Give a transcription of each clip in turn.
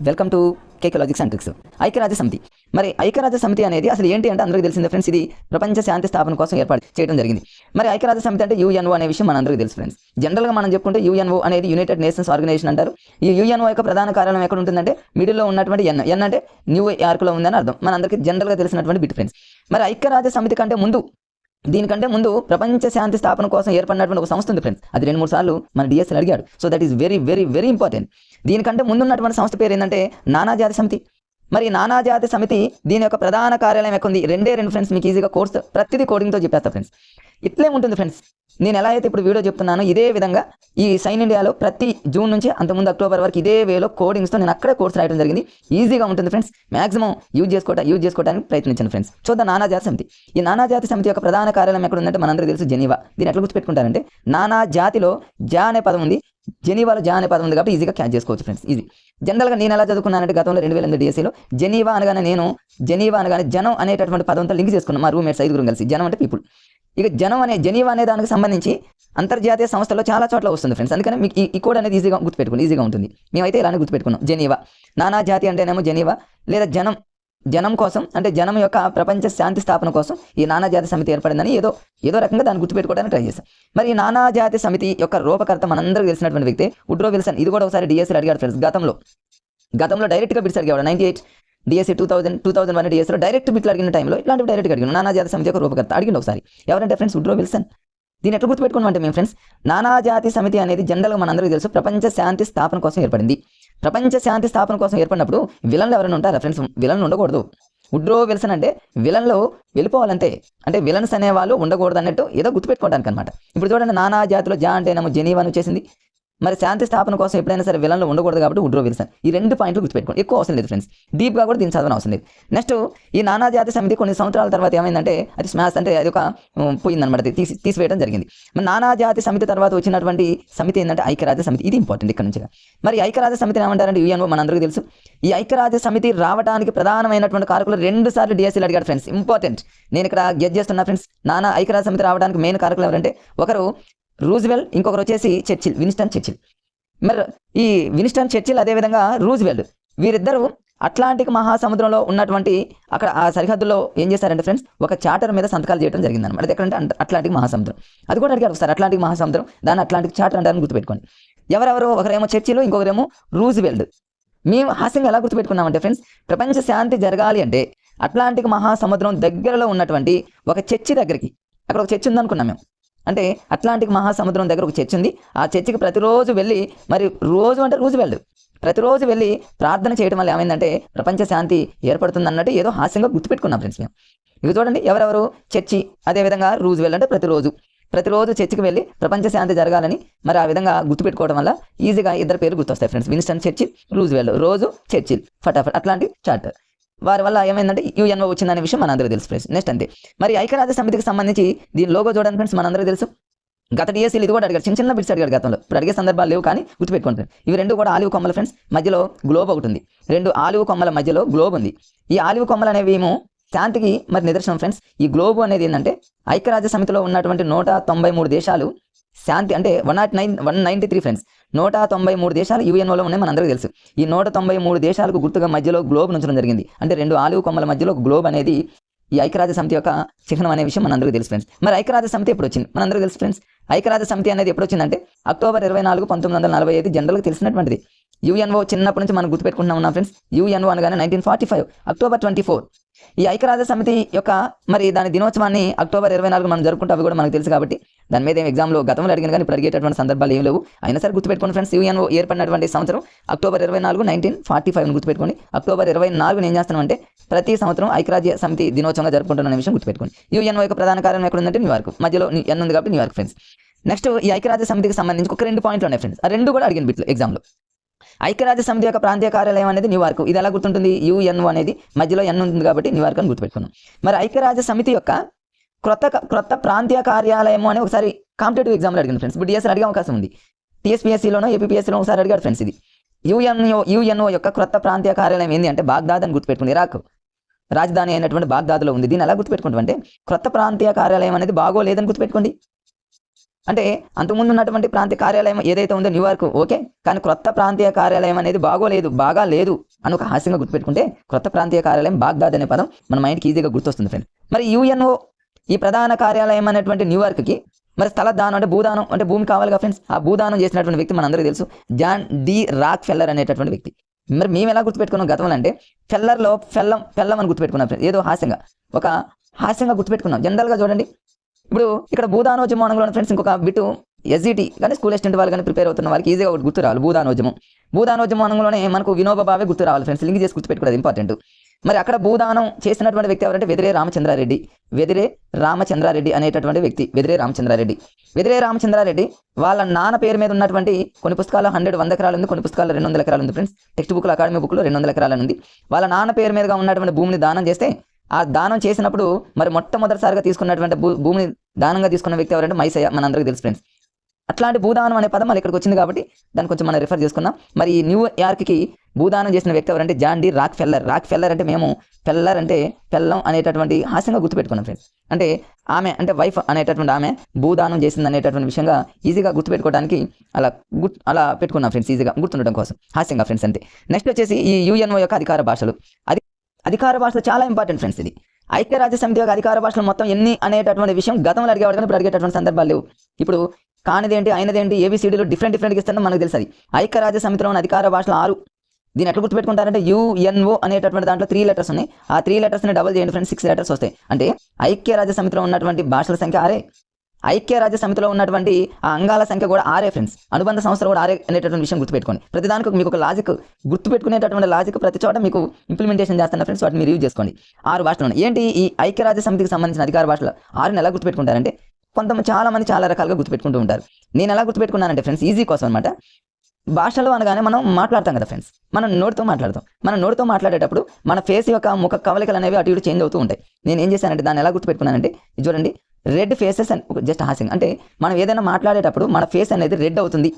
Welcome to KK logics and tricks. ఐక్యరాజ్య సమితి. మరి ఐక్యరాజ్య సమితి అనేది అసలు ఏంటి అంటే అందరికీ తెలిసిందే ఫ్రెండ్స్. ఇది ప్రపంచ శాంతి స్థాపన కోసం ఏర్పాటు చేయడం జరిగింది. మరి ఐక్యరాజ్య సమితి అంటే యుఎన్ఓ అనే విషయం మనందరికీ తెలుసు ఫ్రెండ్స్. జనరల్గా మనం చెప్పుకుంటే యుఎన్ఓ అనేది యునైటెడ్ నేషన్స్ ఆర్గనైజేషన్ అంటారు. ఈ యుఎన్ఓ యొక్క ప్రధాన కార్యాలయం ఎక్కడ ఉంటుందంటే మిడిల్లో ఉన్నటువంటి ఎన్ అంటే న్యూయార్క్లో ఉందని అర్థం. మనందరికీ జనరల్గా తెలిసినటువంటి బిట్ ఫ్రెండ్స్. మరి ఐక్యరాజ్య సమితి కంటే ముందు దీనికంటే ముందు ప్రపంచ శాంతి స్థాపన కోసం ఏర్పడినటువంటి ఒక సంస్థ ఉంది ఫ్రెండ్స్. అది 2-3 సార్లు మన డిఎస్ఎల్ అడిగాడు. So that is very very very important. దీనికంటే ముందున్నటువంటి సంస్థ పేరు ఏంటంటే నానాజాతి సమితి. మరి నానాజాతి సమితి దీని యొక్క ప్రధాన కార్యాలయం ఎక్కడ ఉంది? రెండే ఫ్రెండ్స్. మీకు ఈజీగా కోర్స్ ప్రతిదీ కోడింగ్తో చెప్పేస్తా ఫ్రెండ్స్. ఇట్లే ఉంటుంది ఫ్రెండ్స్. నేను ఎలా అయితే ఇప్పుడు వీడియో చెప్తున్నానో ఇదే విధంగా ఈ సైన్ ఇండియాలో ప్రతి జూన్ నుంచి అంతకుముందు అక్టోబర్ వరకు ఇదే వేలో కోడింగ్స్తో నేను అక్కడే కోర్స్ రాయడం జరిగింది. ఈజీగా ఉంటుంది ఫ్రెండ్స్. మాక్సిమం యూజ్ చేసుకోవడానికి ప్రయత్నించండి ఫ్రెండ్స్. చూద్దాం నానాజాతి సమితి. ఈ నానాజాతి సమితి యొక్క ప్రధాన కార్యాలయం ఎక్కడ ఉందంటే మనందరికీ తెలుసు జెనీవా. దీన్ని ఎట్లా గుర్తుపెట్టుకుంటారంటే నానా జాతిలో జా అనే పదం ఉంది, జెనీవాలో జా అనే పదం ఉంది కాబట్టి ఈజీగా క్యాచ్ చేసుకోవచ్చు ఫ్రెండ్స్. ఇది జనరల్గా నేను ఎలా చదువుకున్నానంటే గతంలో 2008 డిఎస్సీలో జెనీవా అనగానే జనం అనేటటువంటి పదంతో లింక్ చేసుకున్నాను. మా రూమ్మేట్స్ 5 కలిసి. జనం అంటే పీపుల్. ఇక జెనీవా అనే దానికి సంబంధించి అంతర్జాతీయ సంస్థల్లో చాలా చోట్ల వస్తుంది ఫ్రెండ్స్. అందుకని మీకు ఈ కోడ్ అనేది ఈజీగా ఉంటుంది. మేమైతే ఇలానే గుర్తుపెట్టుకున్నాం. జెనీవా నానా జాతి అంటేనేమో జెనీవా, లేదా జనం కోసం అంటే జనం యొక్క ప్రపంచ శాంతి స్థాపన కోసం ఈ నానాజాతి సమితి ఏర్పడిందని ఏదో రకంగా దాన్ని గుర్తుపెట్టుకోవడానికి ట్రై చేస్తాం. మరి ఈ నానాజాతి సమితి యొక్క రూపకర్త మనందరికీ తెలిసినటువంటి వ్యక్తి వుడ్రో విల్సన్. ఇది కూడా ఒకసారి డిఎస్సీ అడిగాడు ఫ్రెండ్స్. గతంలో డైరెక్ట్గా బిట్స్ అడిగాడు. 98 డిఎస్సీ 2001 డిఎస్సీలో డైరెక్ట్ బిట్లు అడిగిన టైంలో ఇట్లాంటివి డైరెక్ట్గా అడిగాను. నానాజాతి సమితి యొక్క రూపకర్త అడిగింది ఒకసారి. ఎవరంటే ఫ్రెండ్స్ వుడ్రో విల్సన్. దీన్ని ఎట్లా గుర్తుపెట్టుకున్నామంటే మేము ఫ్రెండ్స్, నానాజాతి సమితి అనేది జనరల్గా మనందరికీ తెలుసు ప్రపంచ శాంతి స్థాపన కోసం ఏర్పడింది. ప్రపంచ శాంతి స్థాపన కోసం ఏర్పడినప్పుడు విలన్లు ఎవరైనా ఉంటారా ఫ్రెండ్స్? విలన్లు ఉండకూడదు. వుడ్రో విల్సన్ అంటే విలన్లు వెళ్ళిపోవాలంతే. అంటే విలన్స్ అనేవాళ్ళు ఉండకూడదు అన్నట్టు ఏదో గుర్తుపెట్టుకోవడానికి అనమాట. ఇప్పుడు చూడండి, నానా జాతిలో జా అంటేనేమో జెనీవా అని వచ్చేసింది. మరి శాంతి స్థాపన కోసం ఎప్పుడైనా సరే విలన్లు ఉండకూడదు కాబట్టి వుడ్రో విల్సన్. ఈ 2 పాయింట్లు గుర్తుపెట్టుకోండి. ఎక్కువ అవసరం లేదు ఫ్రెండ్స్. డీప్గా కూడా దీన్ని చదవడం అవసరం లేదు. నెక్స్ట్ ఈ నానాజాతి సమితి కొన్ని సంవత్సరాల తర్వాత ఏమైందంటే అది స్మాష్ అంటే అది ఒక పోయిందనమాట. తీసివేయడం జరిగింది. మరి నానాజాతి సమితి తర్వాత వచ్చినటువంటి సమితి ఏంటంటే ఐక్యరాజ్య సమితి. ఇది ఇంపార్టెంట్ ఇక్కడ నుంచి. మరి ఐక్యరాజ్య సమితిని ఏమంటారంటే యుఎన్ఓ మనందరికీ తెలుసు. ఈ ఐక్యరాజ్య సమితి రావడానికి ప్రధానమైనటువంటి కారకులు 2 సార్లు డిఎస్సీలు అడిగాడు ఫ్రెండ్స్. ఇంపార్టెంట్. నేను ఇక్కడ గెట్ చేస్తున్నా ఫ్రెండ్స్. ఐక్యరాజ్య సమితి రావడానికి మెయిన్ కారకులు ఎవరంటే ఒకరు రూజ్వెల్ట్, ఇంకొకరు వచ్చేసి విన్స్టన్ చర్చిల్. మరి ఈ విన్స్టన్ చర్చిల్ అదేవిధంగా రూజ్వెల్ట్ వీరిద్దరూ అట్లాంటిక్ మహాసముద్రంలో ఉన్నటువంటి అక్కడ ఆ సరిహద్దులో ఏం చేశారంటే ఫ్రెండ్స్ ఒక చార్టర్ మీద సంతకాలు చేయడం జరిగిందన్నమాట. అది ఎక్కడంటే అట్లాంటిక్ మహాసముద్రం. అది కూడా అడిగారు ఒకసారి. అట్లాంటిక్ మహాసముద్రం, దాన్ని అట్లాంటిక్ చార్టర్ అంటారని గుర్తుపెట్టుకోండి. ఎవరెవరు? ఒకరేమో చర్చిలు, ఇంకొకరేమో రూజ్వెల్ట్. మేము హాస్యంగా ఎలా గుర్తుపెట్టుకున్నామంటే ఫ్రెండ్స్, ప్రపంచ శాంతి జరగాలి అంటే అట్లాంటిక్ మహాసముద్రం దగ్గరలో ఉన్నటువంటి ఒక చర్చి దగ్గరికి, అక్కడ ఒక చర్చి ఉందనుకున్నాం మేము. అంటే అట్లాంటిక్ మహాసముద్రం దగ్గర ఒక చర్చి ఉంది. ఆ చర్చికి ప్రతిరోజు వెళ్ళి, మరి రోజు అంటే రూజ్వెల్ట్ ప్రతిరోజు వెళ్ళి ప్రార్థన చేయడం వల్ల ఏమైందంటే ప్రపంచ శాంతి ఏర్పడుతుంది అన్నట్టు ఏదో హాస్యంగా గుర్తుపెట్టుకున్నాం ఫ్రెండ్స్ మేము. ఇవి చూడండి, ఎవరెవరు? చర్చి, అదేవిధంగా రూజ్వెల్ట్. అంటే ప్రతిరోజు చర్చికి వెళ్ళి ప్రపంచ శాంతి జరగాలని మరి ఆ విధంగా గుర్తుపెట్టుకోవడం వల్ల ఈజీగా 2 పేర్లు గుర్తొస్తాయి ఫ్రెండ్స్. Winston Churchill, Roosevelt. రోజు చర్చిల్, ఫటాఫట్ అట్లాంటి చార్టర్. వారి వల్ల ఏమైందంటే యుఎన్ఓ వచ్చిందనే విషయం మనందరికీ తెలుసు ఫ్రెండ్స్. నెక్స్ట్ అంతే. మరి ఐక్యరాజ్య సమితికి సంబంధించి దీని లోగో చూడండి ఫ్రెండ్స్. మనందరికీ తెలుసు. గత డిఎస్సీలు ఇది కూడా అడిగారు. చిన్న బిట్స్ అడిగాడు గతంలో. ఇప్పుడు అడిగే సందర్భాలు లేవు కానీ గుర్తుపెట్టుకోండి. ఇవి 2 కూడా ఆలివ్ కొమ్మలు ఫ్రెండ్స్. మధ్యలో గ్లోబ్ ఒకటి ఉంది. 2 ఆలివ్ కొమ్మల మధ్యలో గ్లోబ్ ఉంది. ఈ ఆలివ్ కొమ్మలు అనేవి ఏమో శాంతికి మరి నిదర్శనం ఫ్రెండ్స్. ఈ గ్లోబ్ అనేది ఏంటంటే ఐక్యరాజ్య సమితిలో ఉన్నటువంటి 193 దేశాలు శాంతి అంటే 193 ఫ్రెండ్స్. 193 దేశాలు యుఎన్ఓలో ఉన్నాయి, మనందరికీ తెలుసు. ఈ 193 దేశాలకు గుర్తుగా మధ్యలో గ్లోబ్ ఉంచడం జరిగింది. అంటే 2 ఆలివ్ కొమ్మల మధ్యలో గ్లోబ్ అనేది ఈ ఐక్యరాజ్య సమితి యొక్క చిహ్నం అనే విషయం మనందరికీ తెలుసు ఫ్రెండ్స్. మరి ఐక్యరాజ్య సమితి ఎప్పుడు వచ్చింది? మనందరికీ తెలుసు ఫ్రెండ్స్. ఐక్యరాజ్య సమితి అనేది ఎప్పుడు వచ్చిందంటే అక్టోబర్ 24, 1945 జనరల్గా తెలిసినటువంటిది. యుఎన్ఓ చిన్నప్పటి నుంచి మనం గుర్తుపెట్టుకుంటున్నాం ఫ్రెండ్స్. యుఎన్ఓ అనగానే 1945 అక్టోబర్ 24. ఈ ఐక్యరాజ్య సమితి యొక్క మరి దాని దినోత్సవాన్ని అక్టోబర్ 24 మనం జరుపుకుంటే అవి కూడా మనకు తెలుసు కాబట్టి దాని మీద ఎగ్జామ్లో గతంలో అడిగిన కానీ ఇప్పుడు అడిగేటటువంటి సందర్భాలు ఏం లేవు. అయినా సరే గుర్తుపెట్టుకోండి ఫ్రెండ్స్. యుఎన్ఓ ఏర్పడినటువంటి సంవత్సరం అక్టోబర్ 24, 1945 గుర్తుపెట్టుకోండి. అక్టోబర్ 24 ఏం చేస్తామంటే ప్రతి సంవత్సరం ఐక్యరాజ్య సమితి దినోత్సవంగా జరుపుకుంటున్న విషయం గుర్తుపెట్టుకోండి. యుఎన్ఓ యొక్క ప్రధాన కార్యాలయం ఎక్కడ ఉందంటే న్యూయార్క్. మధ్యలో ఎన్ ఉంది కాబట్టి న్యూయార్క్ ఫ్రెండ్స్. నెక్స్ట్ ఈ ఐక్యరాజ్య సమితికి సంబంధించి ఒక 2 పాయింట్లు ఉన్నాయి ఫ్రెండ్స్. ఆ 2 కూడా అడిగిన బిట్లు ఎగ్జామ్లో. ఐక్యరాజ్య సమితి యొక్క ప్రాంతీయ కార్యాలయం అనేది న్యూయార్క్. ఇది ఎలా గుర్తుంటుంది? యుఎన్ఓ అనేది మధ్యలో ఎన్ ఉంది కాబట్టి న్యూయార్క్ అని గుర్తుపెట్టుకున్నాం. మరి ఐక్యరాజ్య సమితి యొక్క క్రొత్త ప్రాంతీయ కార్యాలయం అని ఒకసారి కాంపిటేటివ్ ఎగ్జామ్లో అడిగిన ఫ్రెండ్స్. ఇప్పుడు డిఎస్సీ అడిగే అవకాశం ఉంది. టీఎస్పీఎస్సీలోనో ఏపీఎస్సీలో ఒకసారి అడిగాడు ఫ్రెండ్స్. ఇది యుఎన్ఓ యొక్క క్రొత్త ప్రాంతీయ కార్యాలయం ఏంటి అంటే బాగ్దాద్ అని గుర్తుపెట్టుకుంది. ఇరాక్ రాజధాని అయినటువంటి బాగ్దాద్లో ఉంది. దీన్ని ఎలా గుర్తుపెట్టుకుంటాం అంటే క్రొత్త ప్రాంతీయ కార్యాలయం అనేది బాగోలేదని గుర్తుపెట్టుకోండి. అంటే అంతకుముందు ఉన్నటువంటి ప్రాంతీయ కార్యాలయం ఏదైతే ఉందో న్యూయార్క్ ఓకే, కానీ క్రొత్త ప్రాంతీయ కార్యాలయం అనేది బాగా లేదు. అని ఒక హాస్యంగా గుర్తుపెట్టుకుంటే కొత్త ప్రాంతీయ కార్యాలయం బాగ్దాద్ అనే పదం మన మైండ్కి ఈజీగా గుర్తొస్తుంది ఫ్రెండ్స్. మరి యుఎన్ఓ ఈ ప్రధాన కార్యాలయం అనేటువంటి న్యూయార్క్కి మరి స్థల దానం అంటే భూదానం అంటే భూమి కావాలిగా ఫ్రెండ్స్. ఆ భూదానం చేసినటువంటి వ్యక్తి మనందరికీ తెలుసు, జాన్ డి రాక్ ఫెల్లర్ అనేటటువంటి వ్యక్తి. మరి మేము ఎలా గుర్తుపెట్టుకున్నాం గతంలో అంటే ఫెల్లర్లో ఫెల్లం అని గుర్తుపెట్టుకున్నాం ఫ్రెండ్స్. ఏదో హాస్యంగా గుర్తుపెట్టుకున్నాం. జనరల్గా చూడండి, ఇప్పుడు ఇక్కడ భూదానోద్యమం అనగా ఫ్రెండ్స్ ఇంకొక బిట్టు ఎస్జిటి కానీ స్కూల్ అసిస్టెంట్ వాళ్ళు కానీ ప్రిపేర్ అవుతున్న వాళ్ళకి ఈజీగా ఒకటి గుర్తు రావాలి. భూదానోద్యమం అనగానే మనకు వినోబా భావే గుర్తు రావాలి ఫ్రెండ్స్. లింక్ చేసి గుర్తుపెట్టుకోవడం ఇంపార్టెంట్. మరి అక్కడ భూదానం చేసినటువంటి వ్యక్తి ఎవరంటే వెదిరే రామచంద్రారెడ్డి అనేటటువంటి వ్యక్తి. వెదిరే రామచంద్రారెడ్డి వాళ్ళ నాన్న పేరు మీద ఉన్నటువంటి కొన్ని పుస్తకాలు 100 ఎకరాలు ఉంది, కొన్ని పుస్తకాలు 200 ఎకరాలు ఉంది ఫ్రెండ్స్. టెక్స్ట్ బుక్లో అకాడమీ బుక్లో 200 ఎకరాలు ఉంది. వాళ్ళ నాన్న పేరు మీదుగా ఉన్నటువంటి భూమిని దానం చేస్తే ఆ దానం చేసినప్పుడు మరి మొట్టమొదటిసారిగా తీసుకున్నటువంటి భూమిని దానంగా తీసుకున్న వ్యక్తి ఎవరంటే మైసయ్య, మనందరికీ తెలుసు ఫ్రెండ్స్. అట్లాంటి భూదానం అనే పదం మళ్ళీ ఇక్కడికి వచ్చింది కాబట్టి దాన్ని కొంచెం మనం రిఫర్ చేసుకున్నాం. మరి ఈ న్యూయార్క్కి భూదానం చేసిన వ్యక్తి ఎవరంటే జాన్ డి రాక్ ఫెల్లర్ అంటే మేము ఫెల్లర్ అంటే పెళ్ళం అనేటటువంటి హాస్యంగా గుర్తుపెట్టుకున్నాం ఫ్రెండ్స్. అంటే ఆమె అంటే వైఫ్ అనేటటువంటి ఆమె భూదానం చేసింది అనేటటువంటి విషయంగా ఈజీగా గుర్తుపెట్టుకోవడానికి అలా పెట్టుకున్నాం ఫ్రెండ్స్, ఈజీగా గుర్తుండడం కోసం హాస్యంగా ఫ్రెండ్స్. అంతే. నెక్స్ట్ వచ్చేసి ఈ యుఎన్ఓ యొక్క అధికార భాషలు. అధికార భాషలు చాలా ఇంపార్టెంట్ ఫ్రెండ్స్. ఇది ఐక్యరాజ్య సమితి యొక్క అధికార భాషలు మొత్తం ఎన్ని అనేటటువంటి విషయం గతంలో అడిగేవాడు కానీ ఇప్పుడు అడిగేటటువంటి సందర్భాలు లేవు. ఇప్పుడు కానిదేంటి అయినదేంటి ఏబిసిడీలు డిఫరెంట్గా ఇస్తారని మనకు తెలుసు. ఐక్యరాజ్య సమితిలో ఉన్న అధికార భాషలు 6. దీన్ని ఎట్లా గుర్తుపెట్టుకుంటారంటే యుఎన్ఓ అనేటటువంటి దాంట్లో 3 లెటర్స్ ఉన్నాయి. ఆ 3 లెటర్స్ని డబల్ చేయండి ఫ్రెండ్స్, 6 లెటర్స్ వస్తాయి. అంటే ఐక్యరాజ్య సమితిలో ఉన్నటువంటి భాషల సంఖ్య 6. ఐక్యరాజ్య సమితిలో ఉన్నటువంటి ఆ అంగాల సంఖ్య కూడా 6 ఫ్రెండ్స్. అనుబంధ సంస్థలు కూడా 6 అనేటటువంటి విషయం గుర్తుపెట్టుకోండి. ప్రతిదానికి మీకు ఒక లాజిక్ గుర్తుపెట్టుకునేటటువంటి లాజిక్ ప్రతి చోట మీకు ఇంప్లిమెంటేషన్ చేస్తున్న ఫ్రెండ్స్, వాటిని మీరు యూజ్ చేసుకోండి. 6 భాషలు ఉన్నాయి. ఏంటి ఈ ఐక్యరాజ్య సమితికి సంబంధించిన అధికార భాషలు 6ని ఎలా గుర్తుపెట్టుకుంటారంటే చాలా మంది చాలా రకాలుగా గుర్తుపెట్టుకుంటూ ఉంటారు. నేను ఎలా గుర్తుపెట్టుకున్నానంటే ఫ్రెండ్స్ ఈజీ కోసం అనమాట. భాషలు అనగానే మనం మాట్లాడతాం కదా ఫ్రెండ్స్, మనం నోటితో మాట్లాడేటప్పుడు మన ఫేస్ యొక్క ముఖ కవలికలు అనేవి అటు ఇటు చేంజ్ అవుతూ ఉంటాయి. నేను ఏం చేశానంటే దాన్ని ఎలా గుర్తుపెట్టుకున్నానంటే చూడండి, రెడ్ ఫేసెస్ అని జస్ట్ హాస్యంగా, అంటే మనం ఏదైనా మాట్లాడేటప్పుడు మన ఫేస్ అనేది రెడ్ అవుతుంది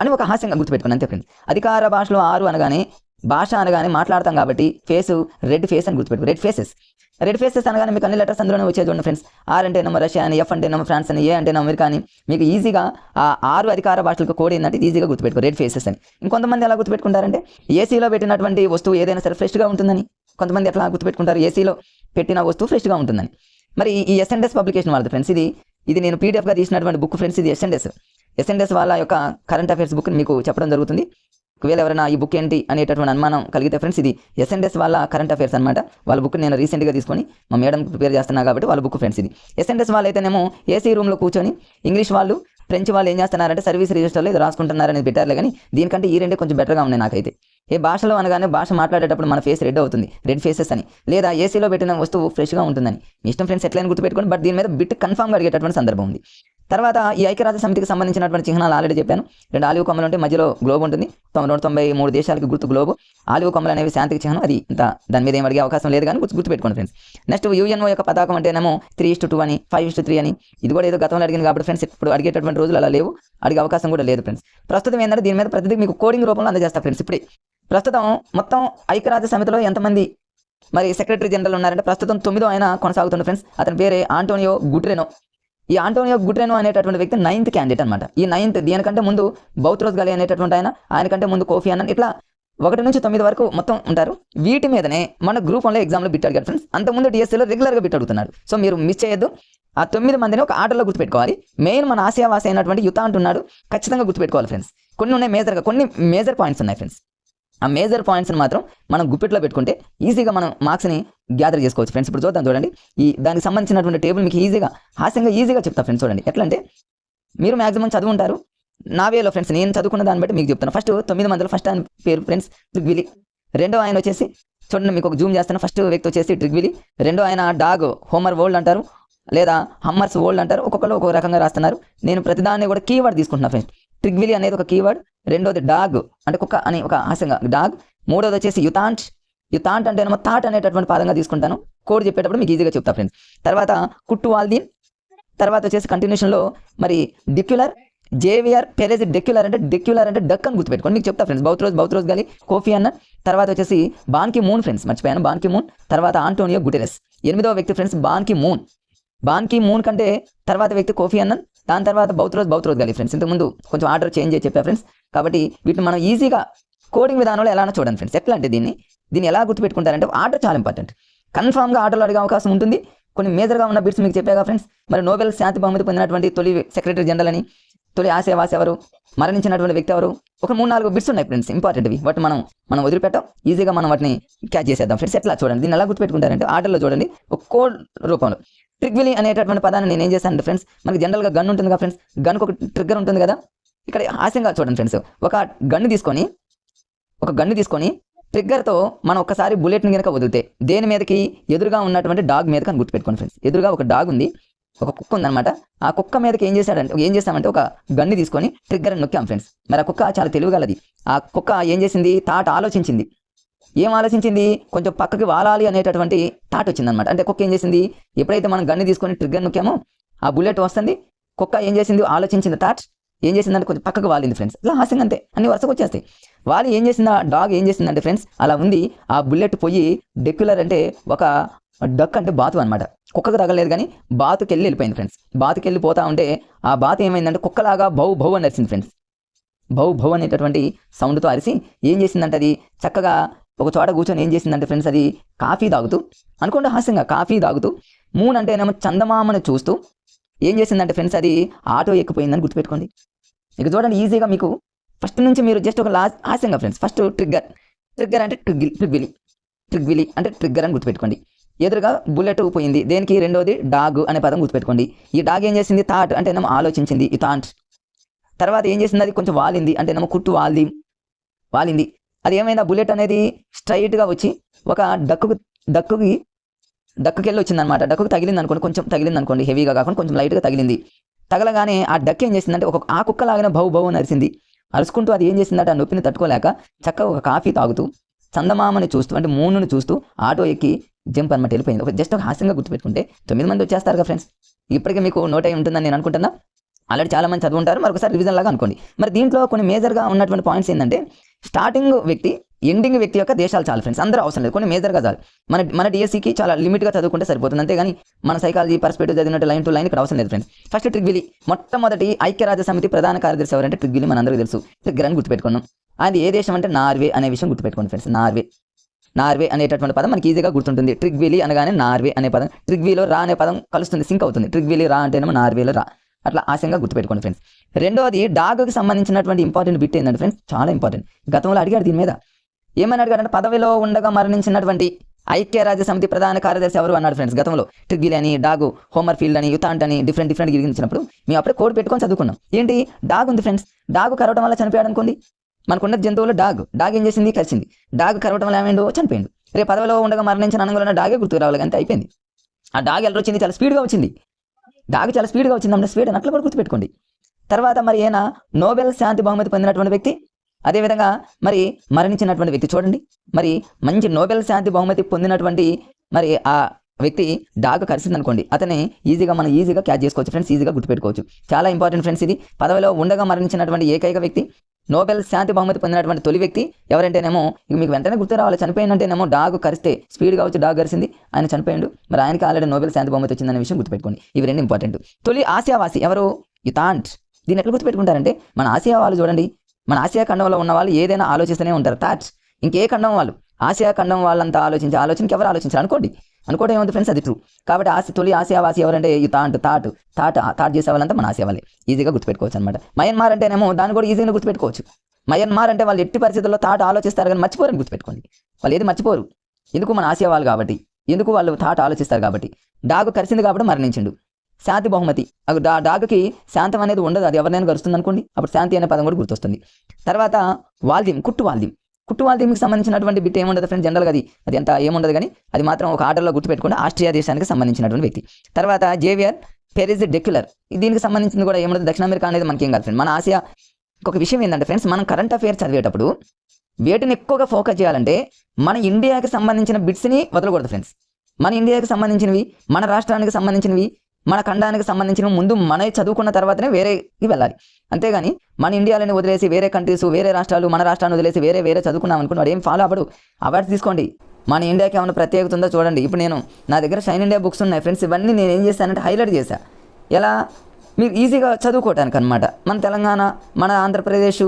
అని ఒక హాస్యంగా గుర్తుపెట్టుకున్నాను అంతే ఫ్రెండ్స్. అధికార భాషలో 6 అనగానే భాష అనగానే మాట్లాడతాం కాబట్టి ఫేస్ రెడ్ ఫేస్ అని గుర్తుపెట్టుకో. రెడ్ ఫేసెస్ అనగానే మీకు అన్ని లెటర్స్ అందులోనే వచ్చేది చూడండి ఫ్రెండ్స్. ఆర్ అంటే ఏమో రష్యా అని, ఎఫ్ అంటే ఏమో ఫ్రాన్స్ అని, ఏ అంటే అమెరికా అని. మీకు ఈజీగా ఆ 6 అధికార భాషలకు కోడ్ ఏంటంటే ఈజీగా గుర్తుపెట్టుకో, రెడ్ ఫేసెస్ అని. ఇంకొంతమంది ఎలా గుర్తుపెట్టుకుంటారంటే ఏసీలో పెట్టినటువంటి వస్తువు ఏదైనా సరే ఫ్రెష్గా ఉంటుందని. కొంతమంది ఎట్లా గుర్తుపెట్టుకుంటారు, ఏసీలో పెట్టిన వస్తువు ఫ్రెష్గా ఉంటుందని. మరి ఈ ఎస్ఎన్ఎస్ పబ్లికేషన్ వాళ్ళది ఫ్రెండ్స్. ఇది నేను పీడిఎఫ్గా తీసినటువంటి బుక్ ఫ్రెండ్స్. ఇది ఎస్ఎన్ఎస్ వాళ్ళ యొక్క కరెంట్ అఫైర్స్ బుక్ మీకు చెప్పడం జరుగుతుంది. ఒకవేళ ఎవరైనా ఈ బుక్ ఏంటి అనేటటువంటి అనుమానం కలిగితే ఫ్రెండ్స్, ఇది ఎస్ఎన్ఎస్ వాళ్ళ కరెంట్ అఫైర్స్ అనమాట. వాళ్ళ బుక్ నేను రీసెంట్గా తీసుకొని మా మేడం ప్రిపేర్ చేస్తున్నా కాబట్టి వాళ్ళ బుక్ ఫ్రెండ్స్. ఇది ఎస్ఎన్ఎస్ వాళ్ళు అయితేనేమో ఏసీ రూమ్లో కూర్చొని ఇంగ్లీష్ వాళ్ళు ఫ్రెంచ్ వాళ్ళు ఏం చేస్తున్నారంటే సర్వీస్ రిజిస్టర్లో ఇది రాసుకుంటున్నారని పెట్టారులే, కానీ దీనికంటే ఈ రెండే కొంచెం బెటర్గా ఉన్నాయి నాకైతే. ఏ భాషలో అనగానే భాష మాట్లాడేటప్పుడు మన ఫేస్ రెడ్ అవుతుంది, రెడ్ ఫేసెస్ అని, లేదా ఏసీలో పెట్టిన వస్తువు ఫ్రెష్గా ఉంటుందని. మీ ఇష్టం ఫ్రెండ్స్ ఎట్లయినా గుర్తుపెట్టుకోండి, బట్ దీని మీద బిట్ కన్ఫామ్గా అడిగేటటువంటి సందర్భం ఉంది. తర్వాత ఈ ఐక్యరాజ్య సమితికి సంబంధించినటువంటి చిహ్నాలు ఆల్రెడీ చెప్పాను. 2 ఆలివ్ కొమ్మలు ఉంటే మధ్యలో గ్లోబ్ ఉంటుంది. 193 దేశాలకు గుర్తు గ్లోబ్. ఆలివ్ కొమ్మలు అనేవి శాంతికి చిహ్నం. అది దాని మీద ఏం అడిగే అవకాశం లేదు, కానీ గుర్తుపెట్టుకోండి ఫ్రెండ్స్. నెక్స్ట్ యుఎన్ఓ యొక్క పతాకం అంటేనేమో 3:2 అని, 5:3 అని. ఇది కూడా ఏదో గతంలో అడిగింది కాబట్టి ఫ్రెండ్స్, ఇప్పుడు అడిగేటటువంటి రోజులు అలా లేవు, అడిగే అవకాశం కూడా లేదు ఫ్రెండ్స్. ప్రస్తుతం ఏంటంటే దీని మీద ప్రతిదీ మీకు కోడింగ్ రూపంలో అందజేస్తా ఫ్రెండ్స్. ఇప్పుడే ప్రస్తుతం మొత్తం ఐక్యరాజ్య సమితిలో ఎంతమంది మరి సెక్రటరీ జనరల్ ఉన్నారంటే ప్రస్తుతం 9వ ఆయన కొనసాగుతున్న ఫ్రెండ్స్. అతని పేరే ఆంటోనియో గుటెరెనో. ఈ ఆంటోనియో గుటెరెనో అనేటటువంటి వ్యక్తి 9th క్యాండిడేట్ అనమాట. ఈ 9th, దీనికంటే ముందు బౌత్రోస్ గలే అనేటటువంటి ఆయనకంటే ముందు కోఫీ అన్నన్, ఇట్లా 1 నుంచి 9 వరకు మొత్తం ఉంటారు. వీటి మీదనే మన గ్రూప్ 1లో ఎగ్జామ్లో బిట్ అడిగారు ఫ్రెండ్స్. అంతకుముందు డిఎస్సీలో రెగ్యులర్గా బిట్ అడుగుతున్నాడు. సో మీరు మిస్ చేయొద్దు. ఆ 9 మందిని ఒక ఆర్డర్లో గుర్తుపెట్టుకోవాలి. మెయిన్ మన ఆసియావాసి అయినటువంటి యుత అంటున్నాడు, ఖచ్చితంగా గుర్తుపెట్టుకోవాలి ఫ్రెండ్స్. కొన్ని ఉన్నాయి కొన్ని మేజర్ పాయింట్స్ ఉన్నాయి ఫ్రెండ్స్. ఆ మేజర్ పాయింట్స్ని మాత్రం మనం గుప్పెట్లో పెట్టుకుంటే ఈజీగా మనం మార్క్స్ని గ్యాదర్ చేసుకోవచ్చు ఫ్రెండ్స్. ఇప్పుడు చూడండి, దానికి సంబంధించినటువంటి టేబుల్ మీకు ఈజీగా చెప్తా ఫ్రెండ్స్. చూడండి ఎట్లా అంటే, మీరు మ్యాక్సిమం చదువుంటారు నా వేలో ఫ్రెండ్స్. నేను చదువుకున్న దాన్ని బట్టి మీకు చెప్తాను. ఫస్ట్ 9 మందిలో ఫస్ట్ ఆయన పేరు ఫ్రెండ్స్ ట్రిగ్విలీ. రెండో ఆయన వచ్చేసి చూడండి, మీకు ఒక జూమ్ చేస్తాను. ఫస్ట్ వ్యక్తి వచ్చేసి ట్రిగ్విలీ. రెండో ఆయన డాగ్ హోమర్ వరల్డ్ అంటారు, లేదా హమ్మర్స్ వరల్డ్ అంటారు. ఒక్కొక్కరు ఒక్కొక్క రకంగా రాస్తున్నారు. నేను ప్రతిదాన్ని కూడా కీవర్డ్ తీసుకుంటున్నా ఫ్రెండ్స్. ట్రిగ్విలీ అనేది ఒక కీవర్డ్. రెండోది డాగ్ అంటే కుక్క అని ఒక హాస్యంగా డాగ్. మూడోది వచ్చేసి యుతాంట్ అంటే ఏమో థాట్ అనేటటువంటి పదంగా తీసుకుంటాను. కోడ్ చెప్పేటప్పుడు మీకు ఈజీగా చెప్తా ఫ్రెండ్స్. తర్వాత కుట్టువాల్దీన్. తర్వాత వచ్చేసి కంటిన్యూషన్లో మరి డిక్యులర్, జేవియర్ పెరెజ్. డెక్యులర్ అంటే డక్ అని గుర్తుపెట్టుకోండి, మీకు చెప్తా ఫ్రెండ్స్. బౌత్రోస్ గలి, Kofi Annan. తర్వాత వచ్చేసి బాన్ కి మూన్ ఫ్రెండ్స్, మర్చిపోయాను, బాన్ కి మూన్. తర్వాత ఆంటోనియో గుటెరెస్. 8వ వ్యక్తి ఫ్రెండ్స్ బాన్ కి మూన్ కంటే తర్వాత వ్యక్తి కోఫీ అన్నన్. దాని తర్వాత బౌత్రోస్ గలి ఫ్రెండ్స్. ఇంతకుముందు కొంచెం ఆర్డర్ చేంజ్ చేసి చెప్పా ఫ్రెండ్స్. కాబట్టి వీటిని మనం ఈజీగా కోడింగ్ విధానంలో ఎలా చూడండి ఫ్రెండ్స్. ఎట్లా అంటే దీన్ని ఎలా గుర్తుపెట్టుకుంటారంటే ఆర్డర్ చాలా ఇంపార్టెంట్. కన్ఫామ్గా ఆర్డర్లో అడిగే అవకాశం ఉంటుంది. కొన్ని మేజర్గా ఉన్న బిట్స్ మీకు చెప్పాగా ఫ్రెండ్స్. మరి నోబెల్ శాంతి బహుమతి పొందినటువంటి తొలి సెక్రటరీ జనరల్ అని, తొలి ఆసియావాసి ఎవరు, మరణించినటువంటి వ్యక్తి ఎవరు, ఒక 3-4 బిట్స్ ఉన్నాయి ఫ్రెండ్స్ ఇంపార్టెంట్వి. వాటి మనం వదిలిపెట్టాం, ఈజీగా మనం వాటిని క్యాచ్ చేసేద్దాం ఫ్రెండ్స్. ఎట్లా చూడండి, దీన్ని ఎలా గుర్తుపెట్టుకుంటారంటే ఆర్డర్లో చూడండి, ఒక కోడ్ రూపంలో. ట్రిగ్విలీ అనేటటువంటి పదాన్ని నేను ఏం చేశాను ఫ్రెండ్స్, మనకి జనరల్గా గన్ ఉంటుంది కదా ఫ్రెండ్స్, గన్కు ఒక ట్రిగ్గర్ ఉంటుంది కదా. ఇక్కడ హాస్యంగా చూడండి ఫ్రెండ్స్, ఒక గన్ను తీసుకొని ట్రిగ్గర్తో మనం ఒక్కసారి బుల్లెట్ని కనుక వదిలితే దేని మీదకి, ఎదురుగా ఉన్నటువంటి డాగ్ మీద కానీ గుర్తుపెట్టుకోండి ఫ్రెండ్స్. ఎదురుగా ఒక డాగ్ ఉంది, ఒక కుక్క ఉందన్నమాట. ఆ కుక్క మీదకి ఏం చేస్తామంటే ఒక గన్ను తీసుకొని ట్రిగ్గర్ అని నొక్కాం ఫ్రెండ్స్. మరి ఆ కుక్క చాలా తెలివిగలది. ఆ కుక్క ఏం చేసింది, ఆలోచించింది. ఏం ఆలోచించింది, కొంచెం పక్కకి వాలాలి అనేటటువంటి థాట్ వచ్చిందనమాట. అంటే కుక్క ఏం చేసింది, ఎప్పుడైతే మనం గన్ను తీసుకొని ట్రిగ్గర్ నొక్కామో ఆ బుల్లెట్ వస్తుంది, కుక్క ఏం చేసింది, ఆలోచించింది, థాట్ ఏం చేసిందంటే కొంచెం పక్కకు వాలింది ఫ్రెండ్స్. ఇలా హాస్యంగా అంతే, అన్ని వరుసకు వచ్చేస్తాయి. వాళ్ళు ఏం చేసింది, ఆ డాగ్ ఏం చేసిందంటే ఫ్రెండ్స్, అలా ఉంది. ఆ బుల్లెట్ పోయి డెక్యులర్ అంటే ఒక డక్ అంటే బాతు అనమాట. కుక్కకు తగలేదు కానీ బాతుకి వెళ్ళిపోయింది ఫ్రెండ్స్. బాతుకి వెళ్ళిపోతా ఉంటే ఆ బాతు ఏమైందంటే కుక్కలాగా భౌ అని అరిసింది ఫ్రెండ్స్. భౌ అనేటటువంటి సౌండ్తో అరిసి ఏం చేసిందంటే అది చక్కగా ఒక చోట కూర్చొని ఏం చేసిందంటే ఫ్రెండ్స్, అది కాఫీ తాగుతూ, అనుకోండి హాస్యంగా కాఫీ తాగుతూ, మూన్ అంటేనేమో చందమామను చూస్తూ ఏం చేసిందంటే ఫ్రెండ్స్, అది ఆటో ఎక్కిపోయిందని గుర్తుపెట్టుకోండి. ఇక చూడండి ఈజీగా మీకు ఫస్ట్ నుంచి మీరు జస్ట్ ఒక హాస్యంగా ఫ్రెండ్స్. ఫస్ట్ ట్రిగ్గర్ అంటే ట్రిగ్విలీ అంటే ట్రిగ్గర్ అని గుర్తుపెట్టుకోండి. ఎదురుగా బుల్లెట్ పోయింది దేనికి, రెండోది డాగ్ అనే పదం గుర్తుపెట్టుకోండి. ఈ డాగ్ ఏం చేసింది, థాట్ అంటేనేమో ఆలోచించింది, ఈ థాట్. తర్వాత ఏం చేసింది, అది కొంచెం వాలింది అంటేనేమో కుట్టు వాలింది. అది ఏమైంది, ఆ బుల్లెట్ అనేది స్ట్రైట్గా వచ్చి ఒక డక్కుకి వెళ్ళి వచ్చిందనమాట. డక్కుకు తగిలింది అనుకోండి, కొంచెం తగిలింది అనుకోండి, హెవీగా కాకుండా కొంచెం లైట్గా తగిలింది. తగలగానే ఆ డక్ ఏం చేసిందంటే ఆ కుక్క లాగానే భౌ అని అరిసింది. అరుచుకుంటూ అది ఏం చేసిందంటే ఆ నొప్పిని తట్టుకోలేక చక్కగా ఒక కాఫీ తాగుతూ, చందమామని చూస్తూ అంటే మూనుని చూస్తూ ఆటో ఎక్కి జంప్ అనమాట వెళ్ళిపోయింది. జస్ట్ ఒక హాస్యంగా గుర్తుపెట్టుకుంటే 9 మంది వచ్చేస్తారు కదా ఫ్రెండ్స్. ఇప్పటికే మీకు నోట్ అయి ఉంటుందని నేను అనుకుంటున్నా. ఆల్రెడీ చాలా మంది చదువుంటారు, మరొకసారి రివిజన్ లాగా అనుకోండి. మరి దీంట్లో కొన్ని మేజర్గా ఉన్నటువంటి పాయింట్స్ ఏంటంటే, స్టార్టింగ్ వ్యక్తి, ఎండింగ్ వ్యక్తి యొక్క దేశాలు చాలు ఫ్రెండ్స్, అందరూ అవసరం లేదు, కొన్ని మేజర్గా చాలు. మన డిఎస్సికి చాలా లిమిట్గా చదువుకుంటే సరిపోతుంది, అంతేగాని మన సైకాలజీ పర్స్పెక్టివ్ చదివినట్టు లైన్ టు లైన్ ఇక్కడ అవసరం లేదు ఫ్రెండ్స్. ఫస్ట్ ట్రిగ్విలీ, మొట్టమొదటి ఐక్యరాజ్య సమితి ప్రధాన కార్యదర్శి ఎవరంటే ట్రిగ్విలీ, మనందరికీ తెలుసు. ట్రిగ్గర్ అని గుర్తుపెట్టుకున్నాం. అది ఏ దేశం అంటే నార్వే అనే విషయం గుర్తుపెట్టుకోండి ఫ్రెండ్స్. నార్వే అనేటటువంటి పదం మనకి ఈజీగా గుర్తుంటుంది. ట్రిగ్విలీ అనగానే నార్వే అనే పదం, ట్రిగ్వీలో రా అనే పదం కలుస్తుంది, సింక్ అవుతుంది. ట్రిగ్విలీ రా అంటేనేమో నార్వేలో రా, అట్లా ఆశంగా గుర్తుపెట్టుకోండి ఫ్రెండ్స్. రెండోది డాగ్కి సంబంధించినటువంటి ఇంపార్టెంట్ బిట్ ఏంటంటే ఫ్రెండ్స్, చాలా ఇంపార్టెంట్. గతంలో అడిగాడు దీని మీద, ఏమని అడిగాడంటే పదవిలో ఉండగా మరణించినటువంటి ఐక్యరాజ్య సమితి ప్రధాన కార్యదర్శి ఎవరు అన్నాడు ఫ్రెండ్స్. గతంలో ట్రిగ్విలీ అని, డాగ్, హోమర్ ఫీల్డ్ అని, యుతాంట్ అని డిఫరెంట్ గిరిగించినప్పుడు మేము అప్పుడే కోడ్ పెట్టుకొని చదువుకున్నాం. ఏంటి, డాగ్ ఉంది ఫ్రెండ్స్, డాగ్ కరవడం వల్ల చనిపోయాడు అనుకోండి. మనకున్న జంతువులు డాగ్ ఏం చేసింది, కరిచింది. డాగ్ కరవడం వల్ల ఏమైందో, చనిపోయింది. రేపు పదవిలో ఉండగా మరణించిన అనగానే డాగే గుర్తుకు రావాలి, అంతే అయిపోయింది. ఆ డాగ్ ఎలా వచ్చింది, చాలా స్పీడ్గా వచ్చింది. డాగ్ చాలా స్పీడ్గా వచ్చింది అంటే స్పీడ్ అట్లా కూడా గుర్తుపెట్టుకోండి. తర్వాత మరి ఈయన నోబెల్ శాంతి బహుమతి పొందినటువంటి వ్యక్తి, అదేవిధంగా మరి మరణించినటువంటి వ్యక్తి. చూడండి మరి మంచి నోబెల్ శాంతి బహుమతి పొందినటువంటి మరి ఆ వ్యక్తి డాగ్ కరిసింది అనుకోండి, అతని మనం ఈజీగా క్యాచ్ చేసుకోవచ్చు ఫ్రెండ్స్, ఈజీగా గుర్తుపెట్టుకోవచ్చు. చాలా ఇంపార్టెంట్ ఫ్రెండ్స్. ఇది పదవిలో ఉండగా మరణించినటువంటి ఏకైక వ్యక్తి, నోబెల్ శాంతి బహుమతి పొందినటువంటి తొలి వ్యక్తి ఎవరంటేనేమో ఇక మీకు వెంటనే గుర్తు రావాలి. చనిపోయిందంటేనేమో డాగ్ కరిస్తే స్పీడ్గా వచ్చి డాగ్ కరిసింది, ఆయన చనిపోయిండు. మరి ఆయనకి ఆల్రెడీ నోబెల్ శాంతి బహుమతి వచ్చిందనే విషయం గుర్తుపెట్టుకోండి. ఇవి రెండు ఇంపార్టెంట్. తొలి ఆసియావాసి ఎవరు, యుతాంట్. దీన్ని ఎట్లా గుర్తుపెట్టుకుంటారంటే, మన ఆసియా వాళ్ళు చూడండి, మన ఆసియా ఖండంలో ఉన్న వాళ్ళు ఏదైనా ఆలోచిస్తూనే ఉంటారు. థాట్స్ ఇంకే ఖండం వాళ్ళు, ఆసియా ఖండం వాళ్ళంతా ఆలోచనకి ఎవరు ఆలోచించారు అనుకోవడం ఏముంది ఫ్రెండ్స్, అది ట్రూ. కాబట్టి తొలి ఆసియావాసి ఎవరంటే యుతాంట్, థాట్ చేసే వాళ్ళంతా మన ఆసియా వాళ్ళే, ఈజీగా గుర్తుపెట్టుకోవచ్చు అనమాట. మయన్మార్ అంటేనేమో దాన్ని కూడా ఈజీగా గుర్తుపెట్టుకోవచ్చు. మయన్మార్ అంటే వాళ్ళు ఎట్టి పరిస్థితుల్లో థాట్ ఆలోచిస్తారు కానీ మర్చిపోరని గుర్తుపెట్టుకోండి. వాళ్ళు ఏది మర్చిపోరు, ఎందుకు మన ఆసియా వాళ్ళు కాబట్టి, ఎందుకు వాళ్ళు థాట్ ఆలోచిస్తారు కాబట్టి. డాగ్ కరిసింది కాబట్టి మరణించిండు. శాంతి బహుమతి, డాగ్కి శాంతం అనేది ఉండదు, అది ఎవరినైనా కరుస్తుంది అనుకోండి, అప్పుడు శాంతి అనే పదం కూడా గుర్తొస్తుంది. తర్వాత కుట్టు వాల్దీమ్కి సంబంధించినటువంటి బిట్ ఏముండదు ఫ్రెండ్స్, జనరల్గా అది అంత ఏముండదు కానీ అది మాత్రం ఒక ఆర్డర్లో గుర్తుపెట్టుకోండి. ఆస్ట్రియా దేశానికి సంబంధించినటువంటి వ్యక్తి. తర్వాత జేవియర్ పెరిజ్ డెక్యులర్, దీనికి సంబంధించింది కూడా ఏముండదు, దక్షిణ అమెరికా అనేది మనకి ఏం కాదు ఫ్రెండ్. మన ఆసియా ఒక విషయం ఏంటంటే ఫ్రెండ్స్, మనం కరెంట్ అఫైర్స్ చదివేటప్పుడు వేటిని ఎక్కువగా ఫోకస్ చేయాలంటే మన ఇండియాకి సంబంధించిన బిట్స్ని వదలకూడదు ఫ్రెండ్స్. మన ఇండియాకి సంబంధించినవి, మన రాష్ట్రానికి సంబంధించినవి, మన ఖండానికి సంబంధించిన ముందు మనవి చదువుకున్న తర్వాతనే వేరేకి వెళ్ళాలి. అంతేగాని మన ఇండియాలని వదిలేసి వేరే కంట్రీస్, వేరే రాష్ట్రాలు, మన రాష్ట్రాన్ని వదిలేసి వేరే చదువుకున్నాం అనుకుని వాడు ఏం ఫాలో అవ్వడు. అవార్డ్స్ తీసుకోండి. మన ఇండియాకి ఏమైనా ప్రత్యేకత ఉందో చూడండి. ఇప్పుడు నా దగ్గర షైన్ ఇండియా బుక్స్ ఉన్నాయి ఫ్రెండ్స్, ఇవన్నీ నేను ఏం చేశానంటే హైలైట్ చేశాను. ఎలా మీరు ఈజీగా చదువుకోవటానికి అనమాట. మన తెలంగాణ, మన ఆంధ్రప్రదేశ్,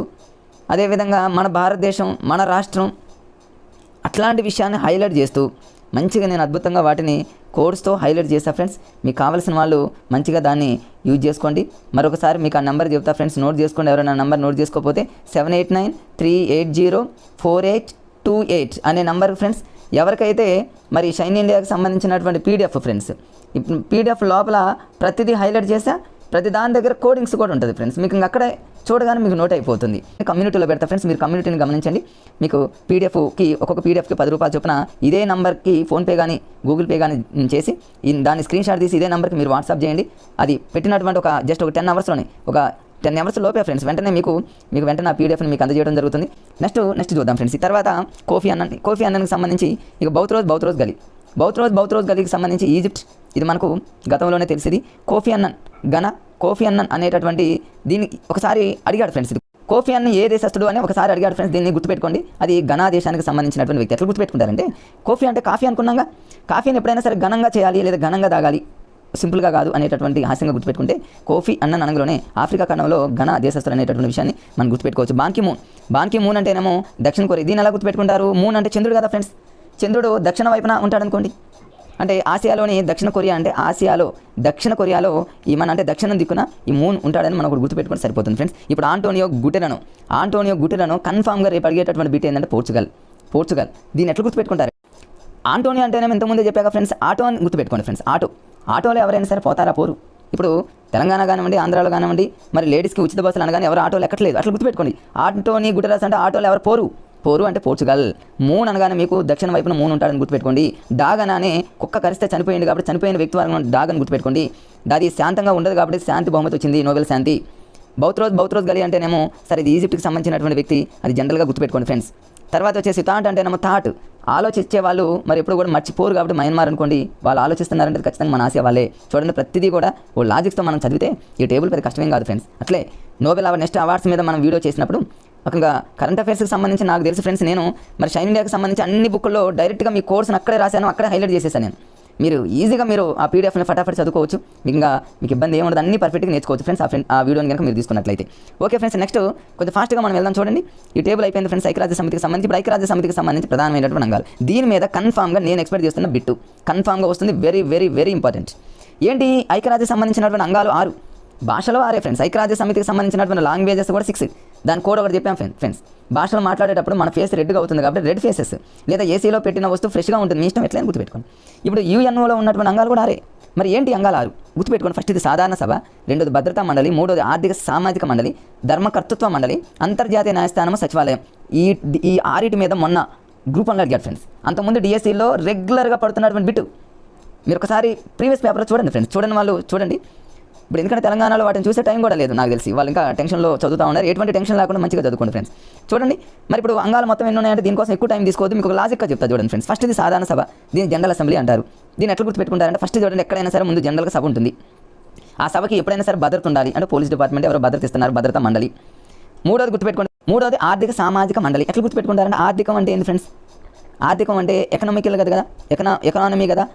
అదేవిధంగా మన భారతదేశం, మన రాష్ట్రం, అట్లాంటి విషయాన్ని హైలైట్ చేస్తూ మంచిగా నేను అద్భుతంగా వాటిని కోడ్స్తో హైలైట్ చేస్తా ఫ్రెండ్స్. మీకు కావాల్సిన వాళ్ళు మంచిగా దాన్ని యూజ్ చేసుకోండి. మరొకసారి మీకు ఆ నెంబర్ చెప్తా ఫ్రెండ్స్, నోట్ చేసుకోండి. ఎవరైనా నెంబర్ నోట్ చేసుకోకపోతే 7893804828 అనే నెంబర్ ఫ్రెండ్స్. ఎవరికైతే మరి షైన్ ఇండియాకి సంబంధించినటువంటి పీడిఎఫ్ ఫ్రెండ్స్, ఇప్పుడు పీడిఎఫ్ లోపల ప్రతిదీ హైలైట్ చేసా, ప్రతి దాని దగ్గర కోడింగ్స్ కూడా ఉంటుంది ఫ్రెండ్స్. మీకు ఇంక అక్కడే చూడగానే మీకు నోట్ అయిపోతుంది. కమ్యూనిటీలో పెడతా ఫ్రెండ్స్, మీరు కమ్యూనిటీని గమనించండి. మీకు పీడిఎఫ్కి ఒక్కొక్క పీడిఎఫ్కి 10 రూపాయలు చొప్పున ఇదే నెంబర్కి ఫోన్పే కానీ గూగుల్ పే కానీ చేసి దాన్ని స్క్రీన్ షాట్ తీసి ఇదే నెంబర్కి మీరు వాట్సాప్ చేయండి. అది పెట్టినటువంటి జస్ట్ ఒక 10 అవర్స్లోనే, ఒక 10 అవర్స్ లోపే ఫ్రెండ్స్ వెంటనే మీకు వెంటనే ఆ పీడిఎఫ్ని మీకు అందజేయడం జరుగుతుంది. నెక్స్ట్ చూద్దాం ఫ్రెండ్స్. ఈ తర్వాత కోఫీ అన్నకి సంబంధించి ఇక బౌత్ రోజ్ గలీకి సంబంధించి ఈజిప్ట్, ఇది మనకు గతంలోనే తెలిసింది. కోఫీ అన్నన్ అనేటటువంటి దీన్ని ఒకసారి అడిగాడు ఫ్రెండ్స్. ఇది కోఫీ అన్నన్ ఏ దేశస్తుడు అని ఒకసారి అడిగాడు ఫ్రెండ్స్. దీన్ని గుర్తుపెట్టుకోండి. అది ఘనా దేశానికి సంబంధించినటువంటి వ్యక్తి. ఎట్లా గుర్తుపెట్టుకుంటారంటే, కోఫీ అంటే కాఫీ అనుకున్నాగా, కాఫీని ఎప్పుడైనా సరే ఘనంగా చేయాలి లేదా ఘనంగా తాగాలి, సింపుల్గా కాదు అనేటటువంటి హాస్యంగా గుర్తుపెట్టుకుంటే కోఫీ అన్నన్ అనగానే ఆఫ్రికా ఖండంలో ఘనా దేశస్తులు అనేటటువంటి విషయాన్ని మనం గుర్తుపెట్టుకోవచ్చు. బాన్కి మూన్ అంటేనేమో దక్షిణ కొరియా. దీన్ని ఎలా గుర్తుపెట్టుకుంటారు? మూన్ అంటే చంద్రుడు కదా ఫ్రెండ్స్. చంద్రుడు దక్షిణ వైపున ఉంటాడు అనుకోండి. అంటే ఆసియాలోని దక్షిణ కొరియా అంటే దక్షిణ కొరియాలో ఈ అంటే దక్షిణం దిక్కున ఈ మూన్ ఉంటాడని మనం ఒకటి గుర్తుపెట్టుకుంటే సరిపోతుంది ఫ్రెండ్స్. ఇప్పుడు ఆంటోనియో గుటెరనో కన్ఫామ్గా రేపు అడిగేటటువంటి బిట్ ఏంటంటే పోర్చుగల్. దీన్ని ఎట్లా గుర్తుపెట్టుకుంటారు? ఆంటోనియో అంటేనే ఇంతకుముందే చెప్పాక ఫ్రెండ్స్, ఆటో అని గుర్తుపెట్టుకోండి ఫ్రెండ్స్. ఆటోలో ఎవరైనా సరే పోతారా? పోరు. ఇప్పుడు తెలంగాణ కానివ్వండి, ఆంధ్రాలో కానివ్వండి, మరి లేడీస్కి ఉచిత బస్సులు అనగానే ఎవరు ఆటోలు ఎక్కట్లేదు. అట్లా గుర్తుపెట్టుకోండి. ఆంటోనియో గుటెరస్ అంటే ఆటోలో ఎవరు పోరు అంటే పోర్చుగల్. మూన్ అనగానే మీకు దక్షిణ వైపున మూన్ ఉంటాడని గుర్తుపెట్టుకోండి. డాగ్ అనగానే కుక్క కరిస్తే చనిపోయింది కాబట్టి చనిపోయిన వ్యక్తి వారిని డాగ్ అని గుర్తుపెట్టుకోండి. అది శాంతంగా ఉండదు కాబట్టి శాంతి బహుమతి వచ్చింది, నోబెల్ శాంతి. బౌత్ రోజ్ గలీ అంటేనేమో సరే ఇది ఈజిప్ట్కి సంబంధించినటువంటి వ్యక్తి, అది జనరల్గా గుర్తుపెట్టుకోండి ఫ్రెండ్స్. తర్వాత వచ్చేసి థాట్ అంటేనేమో ఆలోచించే వాళ్ళు మరి ఎప్పుడు కూడా మర్చిపోరు కాబట్టి మయన్మార్ అనుకోండి, వాళ్ళు ఆలోచిస్తున్నారంటే ఖచ్చితంగా మన ఆసియా వాళ్ళే. చూడండి ప్రతిదీ కూడా ఓ లాజిక్స్తో మనం చదివితే ఈ టేబుల్ పెద్ద కష్టమేం కాదు ఫ్రెండ్స్. అట్లే నోబెల్ నెక్స్ట్ అవార్డ్స్ మీద మనం వీడియో చేసినప్పుడు ఒక కరెంట్ అఫైర్స్కి సంబంధించి నాకు తెలిసి ఫ్రెండ్స్, నేను మరి షైన్ ఇండియాకి సంబంధించి అన్ని బుక్లో డైరెక్ట్గా మీ కోర్స్ని అక్కడే రాశాను, అక్కడే హైలైట్ చేసేసాను నేను. మీరు ఈజీగా ఆ పీడిఎఫ్ని ఫటాఫట్ చదువుకోవచ్చు. మీకు ఇబ్బంది ఏముండదు, అన్ని పర్ఫెక్ట్గా నేర్చుకోవచ్చు ఫ్రెండ్స్. ఆ వీడియోని కనుక మీరు తీసుకున్నట్లయితే. ఓకే ఫ్రెండ్స్, నెక్స్ట్ కొంచెం ఫాస్ట్గా మనం వెళ్దాం. చూడండి ఈ టేబుల్ అయిపోయింది ఫ్రెండ్స్. ఐక్యరాజ్య సమితికి సంబంధించి ఇప్పుడు ఐక్యరాజ్య సమితికి సంబంధించి ప్రధానమైనటువంటి అంగాలు. దీని మీద కన్ఫామ్గా నేను ఎక్స్పెక్ట్ చేస్తున్న బిట్టు కన్ఫామ్గా వస్తుంది. Very very very important. ఏంటి ఐక్యరాజ్య సంబంధించినటువంటి అంగాలు 6, భాషలో 6 ఫ్రెండ్స్. ఐక్యరాజ్య సమితికి సంబంధించినటువంటి లాంగ్వేజెస్ కూడా 6. దాని కోడ్ ఒకటి చెప్పాం ఫ్రెండ్స్. భాషలో మాట్లాడేటప్పుడు మన ఫేస్ రెడ్గా అవుతుంది కాబట్టి రెడ్ ఫేసెస్, లేదా ఏసీలో పెట్టిన వస్తువు ఫ్రెష్గా ఉంటుంది, మీ ఇష్టం ఎట్లయినా గుర్తుపెట్టుకోండి. ఇప్పుడు యుఎన్ఓలో ఉన్నటువంటి అంగాలు కూడా 6. మరి ఏంటి అంగాలు 6 గుర్తుపెట్టుకోండి. ఫస్ట్ ఇది సాధారణ సభ, రెండోది భద్రతా మండలి, మూడోది ఆర్థిక సామాజిక మండలి, ధర్మకర్తృత్వ మండలి, అంతర్జాతీయ న్యాయస్థానం, సచివాలయం. ఈ 6 మీద మొన్న గ్రూప్ 1లో అడిగాడు ఫ్రెండ్స్. అంతకుముందు డిఎస్సీలో రెగ్యులర్గా పడుతున్నటువంటి బిట్టు మీరు ఒకసారి ప్రీవియస్ పేపర్లో చూడండి ఫ్రెండ్స్. చూడండి వాళ్ళు చూడండి. ఇప్పుడు ఎందుకంటే తెలంగాణలో వాటిని చూసే టైం కూడా లేదు నాకు తెలిసి, వాళ్ళు ఇంకా టెన్షన్లో చదువుతూ ఉన్నారు. ఎటువంటి టెన్షన్ లేకుండా మంచిగా చదువుకోండి ఫ్రెండ్స్. చూడండి మరి ఇప్పుడు అంగాలు మొత్తం ఎన్ని ఉన్నాయంటే దీనికోసం ఎక్కువ టైం తీసుకోవద్దు, మీకు ఒక లాజిక్గా చెప్తా చూడండి ఫ్రెండ్స్. ఫస్ట్ ఇది సాధారణ సభ, దీన్ని జనరల్ అసెంబ్లీ అంటారు. దీన్ని ఎట్లా గుర్తుపెట్టుకుంటారంటే ఫస్ట్ చూడండి, ఎక్కడైనా సరే ముందు జనరల్గా సభ ఉంటుంది. ఆ సభకి ఎప్పుడైనా సరే భద్రత ఉండాలి, అంటే పోలీస్ డిపార్ట్మెంట్ ఎవరో భద్రత ఇస్తున్నారు, భద్రతా మండలి. మూడోది గుర్తుపెట్టుకోండి, మూడోది ఆర్థిక సామాజిక మండలి. ఎట్లా గుర్తుపెట్టుకుంటారంటే ఆర్థికం అంటే ఏంటి ఫ్రెండ్స్? ఆర్థికం అంటే ఎకనామికల్ కదా, ఎకానమీ కదా.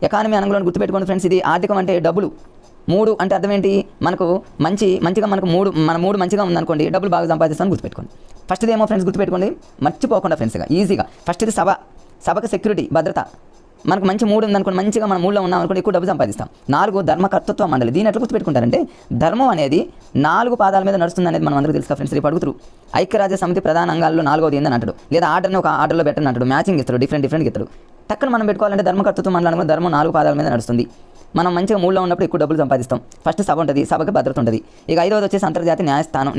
ఎకానమీ అనగానే గుర్తుపెట్టుకోండి ఫ్రెండ్స్. ఇది ఆర్థికం అంటే డబ్బులు. 3 అంటే అర్థం ఏంటి? మనకు మంచిగా మనకు 3 మంచిగా ఉందనుకోండి, డబ్బులు బాగా సంపాదిస్తామని గుర్తుపెట్టుకోండి. ఫస్ట్ది ఏమో ఫ్రెండ్స్ గుర్తుపెట్టుకోండి, మర్చిపోకుండా ఫ్రెండ్స్గా ఈజీగా. ఫస్ట్ది సభకి సెక్యూరిటీ, భద్రత. మనకు మంచి 3 ఉందనుకోండి, మంచిగా మన 3లో ఉన్నాం అనుకోండి, ఎక్కువ డబ్బు సంపాదిస్తాం. 4 ధర్మకర్తృత్వ మండలి. దీన్ని ఎట్లా గుర్తుపెట్టుకుంటారంటే ధర్మం అనేది 4 పాదాల మీద నడుస్తుంది అనేది మనం అందరికీ తెలుసు ఫ్రెండ్స్. రేపు అడుగుతారు ఐక్యరాజ్య సమితి ప్రధాన అంగాల్లో 4వది ఏందని అంటాడు, లేదా ఆర్డర్ని ఒక ఆర్డర్లో పెట్టని అంటాడు, మ్యాచింగ్ ఇస్తాడు, డిఫరెంట్ ఇస్తాడు. టక్కన మనం పెట్టుకోవాలంటే ధర్మకర్తృత్వ మండలి అనుకో, ధర్మం 4 పాదాల మీద నడుస్తుంది. మనం మంచిగా 3లో ఉన్నప్పుడు ఎక్కువ డబ్బులు సంపాదిస్తాం. ఫస్ట్ సభ ఉంటుంది, సభకి భద్రత ఉంటుంది. ఇక 5వది వచ్చేసి అంతర్జాతీయ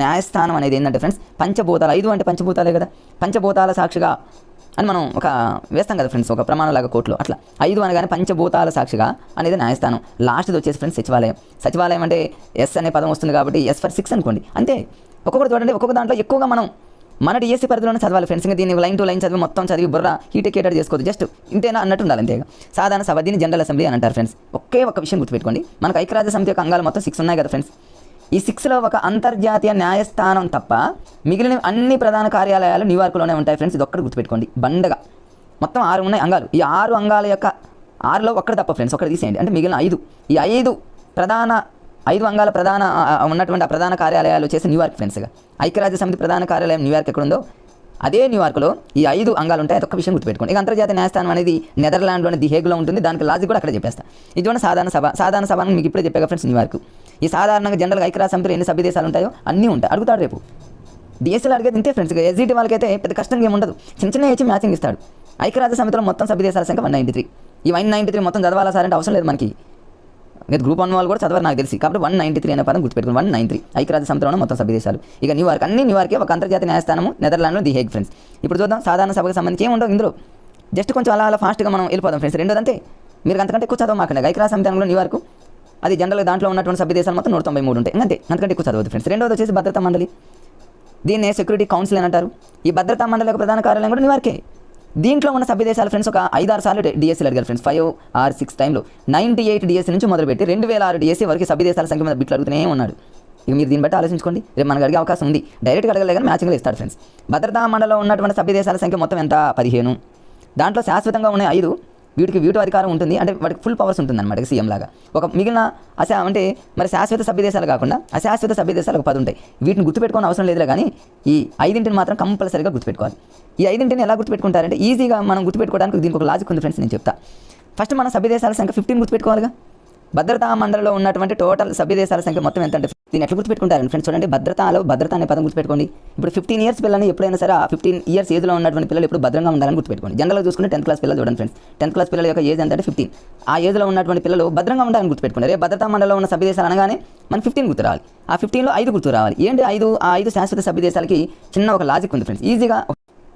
న్యాయస్థానం అనేది ఏంటంటే ఫ్రెండ్స్ పంచభూతాలు. 5 అంటే పంచభూతాలే కదా, పంచభూతాల సాక్షిగా అని మనం ఒక వేస్తాం కదా ఫ్రెండ్స్, ఒక ప్రమాణంలాగా కోర్టులో. అట్లా 5 అనగానే పంచభూతాల సాక్షిగా అనేది న్యాయస్థానం. లాస్ట్ది వచ్చేసి ఫ్రెండ్స్ సచివాలయం అంటే ఎస్ అనే పదం వస్తుంది కాబట్టి S for 6 అనుకోండి. అంతే. ఒక్కొక్కటి చూడండి, ఒక్కొక్క దాంట్లో ఎక్కువగా మనం మన డిఎస్సీ పరిధిలోనే చదవాలి ఫ్రెండ్స్. ఇంకా దీన్ని లైన్ టు లైన్ చదివి మొత్తం చదివి బుర్ర హీటెకేటెడ్ చేసుకోవద్దు, జస్ట్ ఇంతేనా అన్నట్టు ఉండాలి అంతేగా. సాధారణ సభ, దీన్ని జనరల్ అసెంబ్లీ అని అంటారు ఫ్రెండ్స్. ఒకే ఒక విషయం గుర్తుపెట్టుకోండి, మనకు ఐక్యరాజ్య సమితి యొక్క అంగాలు మొత్తం 6 ఉన్నాయి కదా ఫ్రెండ్స్. ఈ 6లో ఒక అంతర్జాతీయ న్యాయస్థానం తప్ప మిగిలిన అన్ని ప్రధాన కార్యాలయాలు న్యూయార్క్లోనే ఉంటాయి ఫ్రెండ్స్. ఇది ఒక్కటి గుర్తుపెట్టుకోండి బండగా. మొత్తం 6 ఉన్నాయి అంగాలు. ఈ 6 అంగాల యొక్క 6లో ఒక్కటి తప్ప ఫ్రెండ్స్, ఒక్కటి తీసేయండి, అంటే మిగిలిన 5. ఈ 5 ప్రధాన 5 అంగాల ప్రధాన ఉన్నటువంటి ఆ ప్రధాన కార్యాలయాలు వచ్చేసి న్యూయార్క్ ఫ్రెండ్స్గా. ఐక్యరాజ్య సమితి ప్రధాన కార్యాలయం న్యూయార్క్ ఎక్కడుందో అదే న్యూయార్క్లో ఈ 5 అంగాలు ఉంటాయి. అదొక విషయం గుర్తుపెట్టుకోండి. ఇక అంతర్జాతీయ న్యాయస్థానం అనేది నెదర్లాండ్లోని ది హేగ్లో ఉంటుంది. దానికి లాజిక్ కూడా అక్కడ చెప్పేస్తా. ఇది చూడండి సాధారణ సభ అని మీకు ఇప్పుడే చెప్పాక ఫ్రెండ్స్ న్యూయార్క్. ఈ సాధారణంగా జనరల్గా ఐక్యరాజ్య సమితిలో ఎన్ని సభ్య దేశాలు ఉంటాయో అన్నీ ఉంటాయి. అడుగుతాడు రేపు డిఎస్ఎల్ అడిగేది ఇంతే ఫ్రెండ్స్. ఎస్జిటి వాళ్ళకైతే పెద్ద కష్టంగా ఏమి ఉండదు, చిన్న ఇచ్చి మ్యాచింగ్ ఇస్తాడు. ఐక్యరాజ్య సమితిలో మొత్తం సభ్య దేశాల సంఖ్య 193. ఈ 193 మొత్తం చదవాలా సార్ అంటే అవసరం లేదు మనకి. గ్రూప్ 1 వాళ్ళు కూడా చదవాలి నాకు తెలిసి. కాబట్టి 193 అనే పదం గుర్తుపెట్టుకుని 193 ఐక్యరాజ్య సమితిలోనే మొత్తం సభ్య దేశాలు. ఇక న్యూయార్క్ అన్ని న్యూయార్కే ఒక అంతర్జాతీయ న్యాయస్థానము నెదర్లాండ్లో ది హేగ్ ఫ్రెండ్స్. ఇప్పుడు చూద్దాం సాధారణ సభకు సంబంధించి ఏమి ఉండవు ఇందులో. జస్ట్ కొంచెం అలా ఫాస్ట్గా మనం వెళ్ళిపోదాం ఫ్రెండ్స్. రెండోదంటే మీరు అంతకంటే ఎక్కువ చదవమాకండి. ఐక్యరాజ్య సమితిలో న్యూయార్క్ అది జనరల్గా దాంట్లో ఉన్నటువంటి సభ్య దేశాలు మొత్తం 193 ఉంటాయి. అంతే, అంతకంటే ఎక్కువ చదవద్దు ఫ్రెండ్స్. రెండోది వచ్చేసి భద్రతా మండలి, దీన్నే సెక్యూరిటీ కౌన్సిల్ అని అంటారు. ఈ భద్రతా మండలి యొక్క ప్రధాన కార్యాలయం కూడా న్యూయార్కే. దీంట్లో ఉన్న సభ్య దేశాలు ఫ్రెండ్స్ ఒక 5-6 సార్లు డిఎస్సీలు అడిగారు ఫ్రెండ్స్. 5 or 6 టైంలో 98 డిఎస్సీ నుంచి మొదలుపెట్టి 2006 డిఎస్సీ వరకు సభ్య దేశాల సంఖ్య మీద బిట్లు అడుగుతూనే ఉన్నాడు. ఇక మీరు దీన్ని బట్టి ఆలోచించుకోండి. రేపు మనకు అడిగే అవకాశం ఉంది. డైరెక్ట్గా అడగలే కానీ మ్యాచింగ్లో ఇస్తాడు ఫ్రెండ్స్. భద్రతా మండలిలో ఉన్నటువంటి సభ్య దేశాల సంఖ్య మొత్తం ఎంత? 15. దాంట్లో శాశ్వతంగా ఉన్నాయి 5. వీటికి వీటో అధికారం ఉంటుంది, అంటే వాటికి ఫుల్ పవర్స్ ఉంటుంది అనమాట సీఎం లాగా. ఒక మిగిలిన అంటే మరి శాశ్వత సభ్య దేశాలు కాకుండా అశాశ్వత సభ్య దేశాలు ఒక 10 ఉంటాయి. వీటిని గుర్తుపెట్టుకోని అవసరం లేదులే కానీ ఈ 5 మాత్రం కంపల్సరీగా గుర్తుపెట్టుకోవాలి. ఈ 5 ఎలా గుర్తుపెట్టుకుంటారంటే ఈజీగా మనం గుర్తుపెట్టుకోవడానికి దీనికి ఒక లాజిక్ ఉంది ఫ్రెండ్స్. నేను చెప్తా. ఫస్ట్ మన సభ్య దేశాల సంఖ్య 15 గుర్తుపెట్టుకోవాలిగా. భద్రతా మండలిలో ఉన్నటువంటి టోటల్ సభ్య దేశాల సంఖ్య మొత్తం ఎంత అంటే దీన్ని ఎట్లా గుర్తుపెట్టుకుంటారండి ఫ్రెండ్స్? చూడండి, భద్రత అనే పదం గుర్తుపెట్టుకోండి. ఇప్పుడు 15 ఇయర్స్ పిల్లల్ని ఎప్పుడైనా సరే 15 ఇయర్స్ ఏజ్లో ఉన్నటువంటి పిల్లలు ఎప్పుడు భద్రంగా ఉండాలని గుర్తుపెట్టుకోండి. జనరల్గా చూసుకుంటే 10th క్లాస్ పిల్లలు చూడండి ఫ్రెండ్స్. 10th క్లాస్ పిల్లల యొక్క ఏజ్ ఎంత అంటే 15. ఆ ఏజ్లో ఉన్నటువంటి పిల్లలు భద్రంగా ఉండాలని గుర్తుపెట్టుకోండి. రేపు భద్రతా మండలిలో ఉన్న సభ్య దేశాలు అనగానే మనకి 15 గుర్తు రావాలి. ఆ 15లో 5 గుర్తు రావాలి. ఏంటి 5 శాశ్వత సభ్య దేశాలకి చిన్న ఒక లాజిక్ ఉంది ఫ్రెండ్స్. ఈజీగా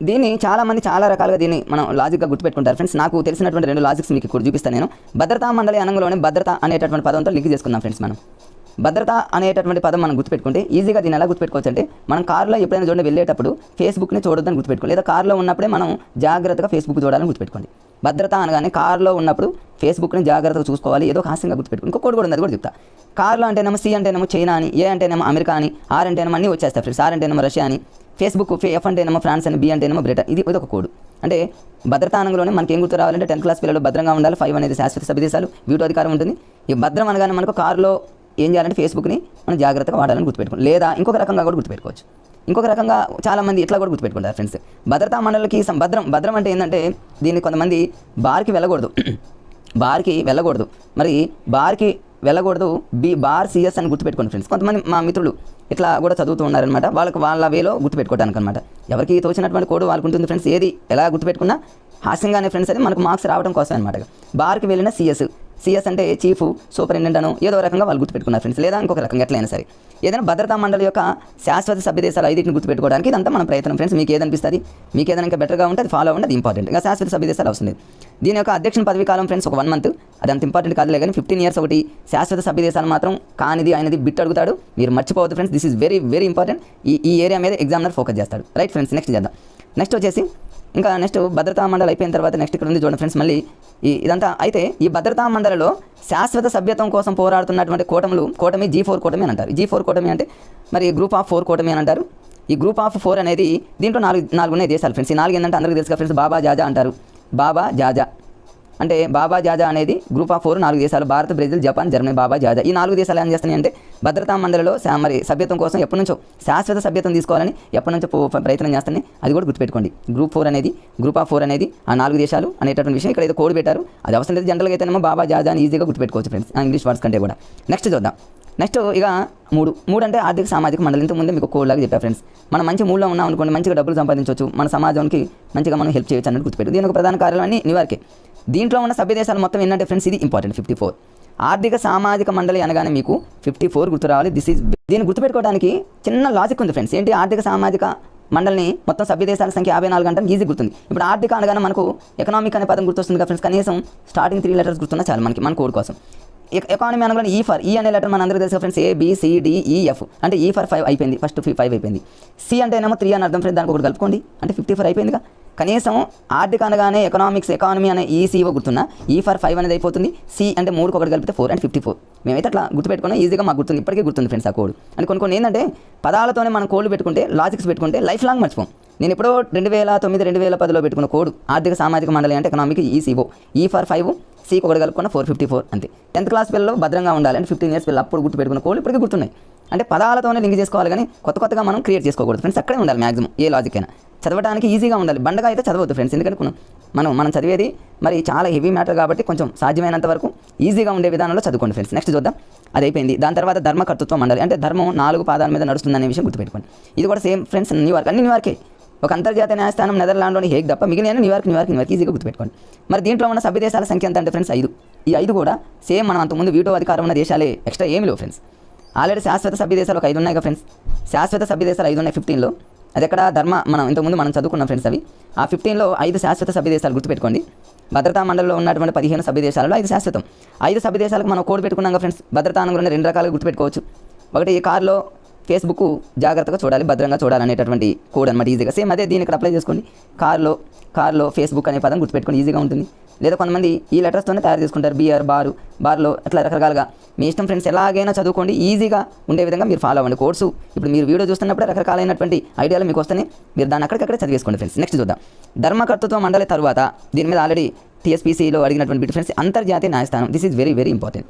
దీన్ని చాలామంది చాలా రకాలుగా దీన్ని మనం లాజిక్గా గుర్తుపెట్టుకుంటారు ఫ్రెండ్స్. నాకు తెలిసినటువంటి 2 లాజిక్స్ మీకు ఇక్కడ చూపిస్తాను నేను. భద్రతా మండలి అనంగంలోనే భద్రత అనేటటువంటి పదంతో లింక్ చేసుకుందాం ఫ్రెండ్స్. మనం భద్రత అనేటటువంటి పదం మనం గుర్తుపెట్టుకుంటే ఈజీగా దీన్ని ఎలా గుర్తుపెట్టుకోవచ్చు అంటే మనం కార్లో ఎప్పుడైనా చూడండి వెళ్ళేటప్పుడు ఫేస్బుక్ని చూడొద్దని గుర్తుపెట్టుకోండి. లేదా కార్లో ఉన్నప్పుడే మనం జాగ్రత్తగా ఫేస్బుక్ చూడాలని గుర్తుపెట్టుకోండి. భద్రత అనగానే కార్లో ఉన్నప్పుడు ఫేస్బుక్ని జాగ్రత్తగా చూసుకోవాలి. ఏదో హాస్యంగా గుర్తుపెట్టుకోండి. ఇంకో కోడ్ కూడా ఉంది, అది కూడా చెప్తా. కార్లో అంటేనేమో సి అంటేనేమో చైనా అని, ఏ అంటేనేమో అమెరికా అని, ఆర్ అంటేనేమో అన్నీ వచ్చేస్తాయి ఫ్రెండ్స్. ఆర్ అంటేనేమో రష్యా అని, ఫేస్బుక్ ఎఫ్ అంటేనేమో ఫ్రాన్స్ అని, బి అంటేనేమో బ్రిటన్. ఇది ఒక కోడ్. అంటే భద్రతా అనగానే మనకి ఏం గుర్తు రావాలంటే 10th క్లాస్ పిల్లలు భద్రంగా ఉండాలి. 5 అనేది శాశ్వత సభ్య దేశాలు, వీటో అధికారం ఉంటుంది. ఈ భద్రం అనగానే మనకు కారులో ఏం చేయాలంటే ఫేస్బుక్ని మనం జాగ్రత్తగా వాడాలని గుర్తుపెట్టుకోండి. లేదా ఇంకొక రకంగా కూడా గుర్తుపెట్టుకోవచ్చు. ఇంకొక రకంగా చాలామంది ఇట్లా కూడా గుర్తుపెట్టుకుంటారు ఫ్రెండ్స్. భద్రతా మండలికి భద్రం అంటే ఏంటంటే దీన్ని కొంతమంది బార్కి వెళ్ళకూడదు మరి బార్కి వెళ్ళకూడదు బార్ సిఎస్ అని గుర్తుపెట్టుకోండి ఫ్రెండ్స్. కొంతమంది మా మిత్రులు ఇట్లా కూడా చదువుతూ ఉన్నారనమాట. వాళ్ళ వేలో గుర్తుపెట్టుకోవడానికి అనమాట. ఎవరికి తోచినటువంటి కోడ్ వాళ్ళకు ఉంటుంది ఫ్రెండ్స్. ఏది ఎలా గుర్తుపెట్టుకున్నా హాస్యంగానే ఫ్రెండ్స్ అది మనకు మార్క్స్ రావడం కోసం అనమాట. బార్కి వెళ్ళిన సిఎస్ అంటే చీఫ్ సూపరింటెండెంట్ అను ఏదో రకంగా వాళ్ళు గుర్తుపెట్టుకున్నారు ఫ్రెండ్స్. లేదా ఇంకొక రకంగా ఎట్లయినా సరే ఏదైనా భద్రతా మండలి యొక్క శాశ్వత సభ్య దేశాలు 5ని గుర్తుపెట్టుకోవడానికి ఇదంతా మన ప్రయత్నం ఫ్రెండ్స్. మీకు ఏదనిపిస్తుంది, మీకు ఏదైనా ఇంకా బెటర్గా ఉంటే అది ఫాలో అవ్వండి, అది ఇంపార్టెంట్. ఇంకా శాశ్వత సభ్య దేశాలు అవసరం లేదు. దీని యొక్క అధ్యక్షుని పదవి కాలం ఫ్రెండ్స్ ఒక 1 month. అది అంత ఇంపార్టెంట్ కాదులే కానీ 15 years ఒకటి శాశ్వత సభ్య దేశాలు మాత్రం కానిది ఆయనది బిట్ అడుగుతాడు. మీరు మర్చిపోవద్దు friends. This is very very important. ఈ ఏరియా మీద ఎగ్జామినర్ ఫోకస్ చేస్తాడు. రైట్ ఫ్రెండ్స్, నెక్స్ట్ చేద్దాం. నెక్స్ట్ వచ్చేసి నెక్స్ట్ భద్రతా మండలి అయిపోయిన తర్వాత నెక్స్ట్ ఇక్కడ ఉంది చూడండి ఫ్రెండ్స్. మళ్ళీ ఇదంతా అయితే ఈ భద్రతా మండలిలో శాశ్వత సభ్యత్వం కోసం పోరాడుతున్నటువంటి కూటమి G4 కూటమి అని అంటారు. G4 కూటమి అంటే మరి గ్రూప్ ఆఫ్ 4 కూటమి అని అంటారు. ఈ గ్రూప్ ఆఫ్ 4 అనేది దీంట్లో 4 ఉన్నాయి దేశాలు ఫ్రెండ్స్. ఈ 4 ఏంటంటే అందరికీ తెలుసుగా ఫ్రెండ్స్, బాబా జాజా అంటారు. బాబా జాజా అనేది గ్రూప్ ఆఫ్ 4 4 దేశాలు: భారత్, బ్రెజిల్, జపాన్, జర్మనీ. బాబా జాజా ఈ 4 దేశాలు ఏం చేస్తున్నాయి అంటే భద్రతా మండలిలో మరి సభ్యత్వం కోసం ఎప్పటి నుంచో శాశ్వత సభ్యత్వం తీసుకోవాలని ఎప్పటి నుంచో ప్రయత్నం చేస్తున్నాయి. అది కూడా గుర్తుపెట్టుకోండి. గ్రూప్ ఆఫ్ 4 అనేది ఆ 4 దేశాలు అనేటటువంటి విషయం. ఇక్కడ ఏదో కోడ్ పెట్టారు, అది అవసరం లేదు. జనరల్గా అయితేనేమో బాబా జాజా అని ఈజీగా గుర్తుపెట్టుకోవచ్చు ఫ్రెండ్స్, ఇంగ్లీష్ వర్డ్స్ కంటే కూడా. నెక్స్ట్ చూద్దాం. నెక్స్ట్ ఇక 3 అంటే ఆర్థిక సామాజిక మండలి. ఇంతకుముందే మీకు కోడ్ లాగా చెప్పా ఫ్రెండ్స్. మనం మంచి మూడ్లో ఉన్నాం అనుకోండి, మంచిగా డబ్బులు సంపాదించవచ్చు, మన సమాజానికి మంచిగా మనం హెల్ప్ చేయొచ్చు అన్నట్టు గుర్తుపెట్టు. దీని ఒక ప్రధాన కార్యాలయం అన్ని న్యూయార్కే. దీంట్లో ఉన్న సభ్య దేశాలు మొత్తం ఏంటంటే ఫ్రెండ్స్ ఇది ఇంపార్టెంట్ 54. ఆర్థిక సామాజిక మండలి అనగానే మీకు 54 గుర్తు రావాలి. దీన్ని గుర్తుపెట్టుకోవడానికి చిన్న లాజిక్ ఉంది ఫ్రెండ్స్. ఏంటి? ఆర్థిక సామాజిక మండలిని మొత్తం సభ్య దేశాల సంఖ్య 54 అంటే ఈజీ గుర్తుంది. ఇప్పుడు ఆర్థిక అనగానే మనకు ఎకనామిక్ అనే పదం గుర్తొస్తుంది కదా ఫ్రెండ్స్. కనీసం స్టార్టింగ్ 3 letters గుర్తున్నా చాలు మన కోడ్ కోసం. ఎకానమీ అనగానే ఈ అనే లెటర్ మన అందరికీ తెలుసు ఫ్రెండ్స్. ABCDEF అంటే E for 5 అయిపోయింది. ఫస్ట్ 5 అయిపోయింది. C అంటే ఏమో 3 అని అర్థం ఫ్రెండ్స్. దానికి ఒకటి కలుపుకోండి అంటే 54 అయిపోయిందిగా. కనీసం ఆర్థిక అనగానే ఎకానమీ అనే ECO గుర్తున్నా E for 5 అనేది అయిపోతుంది. C అంటే 3కి ఒకటి కలిపితే 4 అంటే 54. మేమైతే అట్లా గుర్తుపెట్టుకున్నా ఈజీగా మాకు గుర్తుంది, ఇప్పటికీ గుర్తుంది ఫ్రెండ్స్ ఆ కోడ్. అని కొన్ని ఏంటంటే పదాలతోనే మనం కోడ్లు పెట్టుకుంటే, లాజిక్స్ పెట్టుకుంటే లైఫ్ లాంగ్ మర్చిపోం. నేను ఎప్పుడో 2009 2010లో పెట్టుకున్న కోడ్ ఆర్థిక సామాజిక మండలి అంటే ఎకనామిక్ ఈసీఓ, ఈ ఫర్ 5, సీకి ఒకటి కలుపుకున్న 454 అంతే. 10th క్లాస్ పిల్లలు భద్రంగా ఉండాలి అంటే 15 years పిల్లలు అప్పుడు గుర్తు పెట్టుకున్న కోడ్ ఇప్పటికీ గుర్తున్నాయి. అంటే పదాలతోనే లింక్ చేసుకోవాలి కానీ కొత్తగా మనం క్రియేట్ చేసుకోకూడదు ఫ్రెండ్స్. అక్కడే ఉండాలి మ్యాక్సిమం ఏ లాజిక్ అయినా. చదవడానికి ఈజీగా ఉండాలి, బండగా అయితే చదవద్దు ఫ్రెండ్స్. ఎందుకంటే మనం చదివేది మరి చాలా హెవీ మ్యాటర్ కాబట్టి కొంచెం సాధ్యమైనంత వరకు ఈజీగా ఉండే విధానంలో చదువుకోండి ఫ్రెండ్స్. నెక్స్ట్ చూద్దాం, అది అయిపోయింది. దాని తర్వాత ధర్మకర్తృత్వ మండలి అంటే ధర్మం 4 పాదాల మీద నడుస్తుందనే విషయం గుర్తుపెట్టుకోండి. ఇది కూడా సేమ్ ఫ్రెండ్స్, న్యూయార్క్, అన్ని న్యూయార్కే. ఒక అంతర్జాతీయ న్యాయస్థానం నెదర్లాండ్లోని హేగ్ తప్ప మిగిలిన న్యూయార్క్ ఈజీగా గుర్తుపెట్టుకోండి. మరి దీంట్లో ఉన్న సభ్య దేశాల సంఖ్య ఎంత అంటే ఫ్రెండ్స్ 5. ఈ 5 కూడా సేమ్ మనం అంతకుముందు వీటో అధికారం ఉన్న దేశాలే, ఎక్స్ట్రా ఏమి లేవు ఫ్రెండ్స్. ఆల్రెడీ శాశ్వత సభ్య దేశాలు ఒక 5 ఉన్నాయి కదా ఫ్రెండ్స్. శాశ్వత సభ్య దేశాలు 5 ఉన్నాయి 15లో. అది ఎక్కడ మనం ఇంతకుముందు మనం చదువుకున్నాం ఫ్రెండ్స్ అవి. ఆ 15లో 5 శాశ్వత సభ్య దేశాలు గుర్తుపెట్టుకోండి. భద్రతా మండలిలో ఉన్నటువంటి 15 సభ్య దేశాలలో 5 శాశ్వతం. 5 సభ్య దేశాలకు మనం కోడ్ పెట్టుకున్నాం కదా ఫ్రెండ్స్. భద్రతా అనుగుణంగా 2 రకాలుగా గుర్తుపెట్టుకోవచ్చు. ఒకటి కార్లో ఫేస్బుక్ జాగ్రత్తగా చూడాలి, భద్రంగా చూడాలనేటటువంటి కోడ్ అనమాట. ఈజీగా సేమ్ అదే దీన్ని ఇక్కడ అప్లై చేసుకోండి. కార్లో ఫేస్బుక్ అనే పదం గుర్తుపెట్టుకోండి, ఈజీగా ఉంటుంది. లేదా కొంతమంది ఈ లెటర్స్తోనే తయారు చేసుకుంటారు, బార్లో అట్లా రకరకాలుగా. మీ ఇష్టం ఫ్రెండ్స్, ఎలాగైనా చదువుకోండి, ఈజీగా ఉండే విధంగా మీరు ఫాలో అవ్వండి కోర్సు. ఇప్పుడు మీరు వీడియో చూస్తున్నప్పుడే రకరకాలైనటువంటి ఐడియాలు మీకు వస్తాయి, మీరు దాన్ని అక్కడికక్కడే చదివేసుకోండి ఫ్రెండ్స్. నెక్స్ట్ చూద్దాం, ధర్మకర్తృత్వ మండలి తర్వాత దీని మీద ఆల్రెడీ టీఎస్పీసీలో అడిగినటువంటి బిట్ ఫ్రెండ్స్, అంతర్జాతీయ న్యాయస్థానం. This is very important.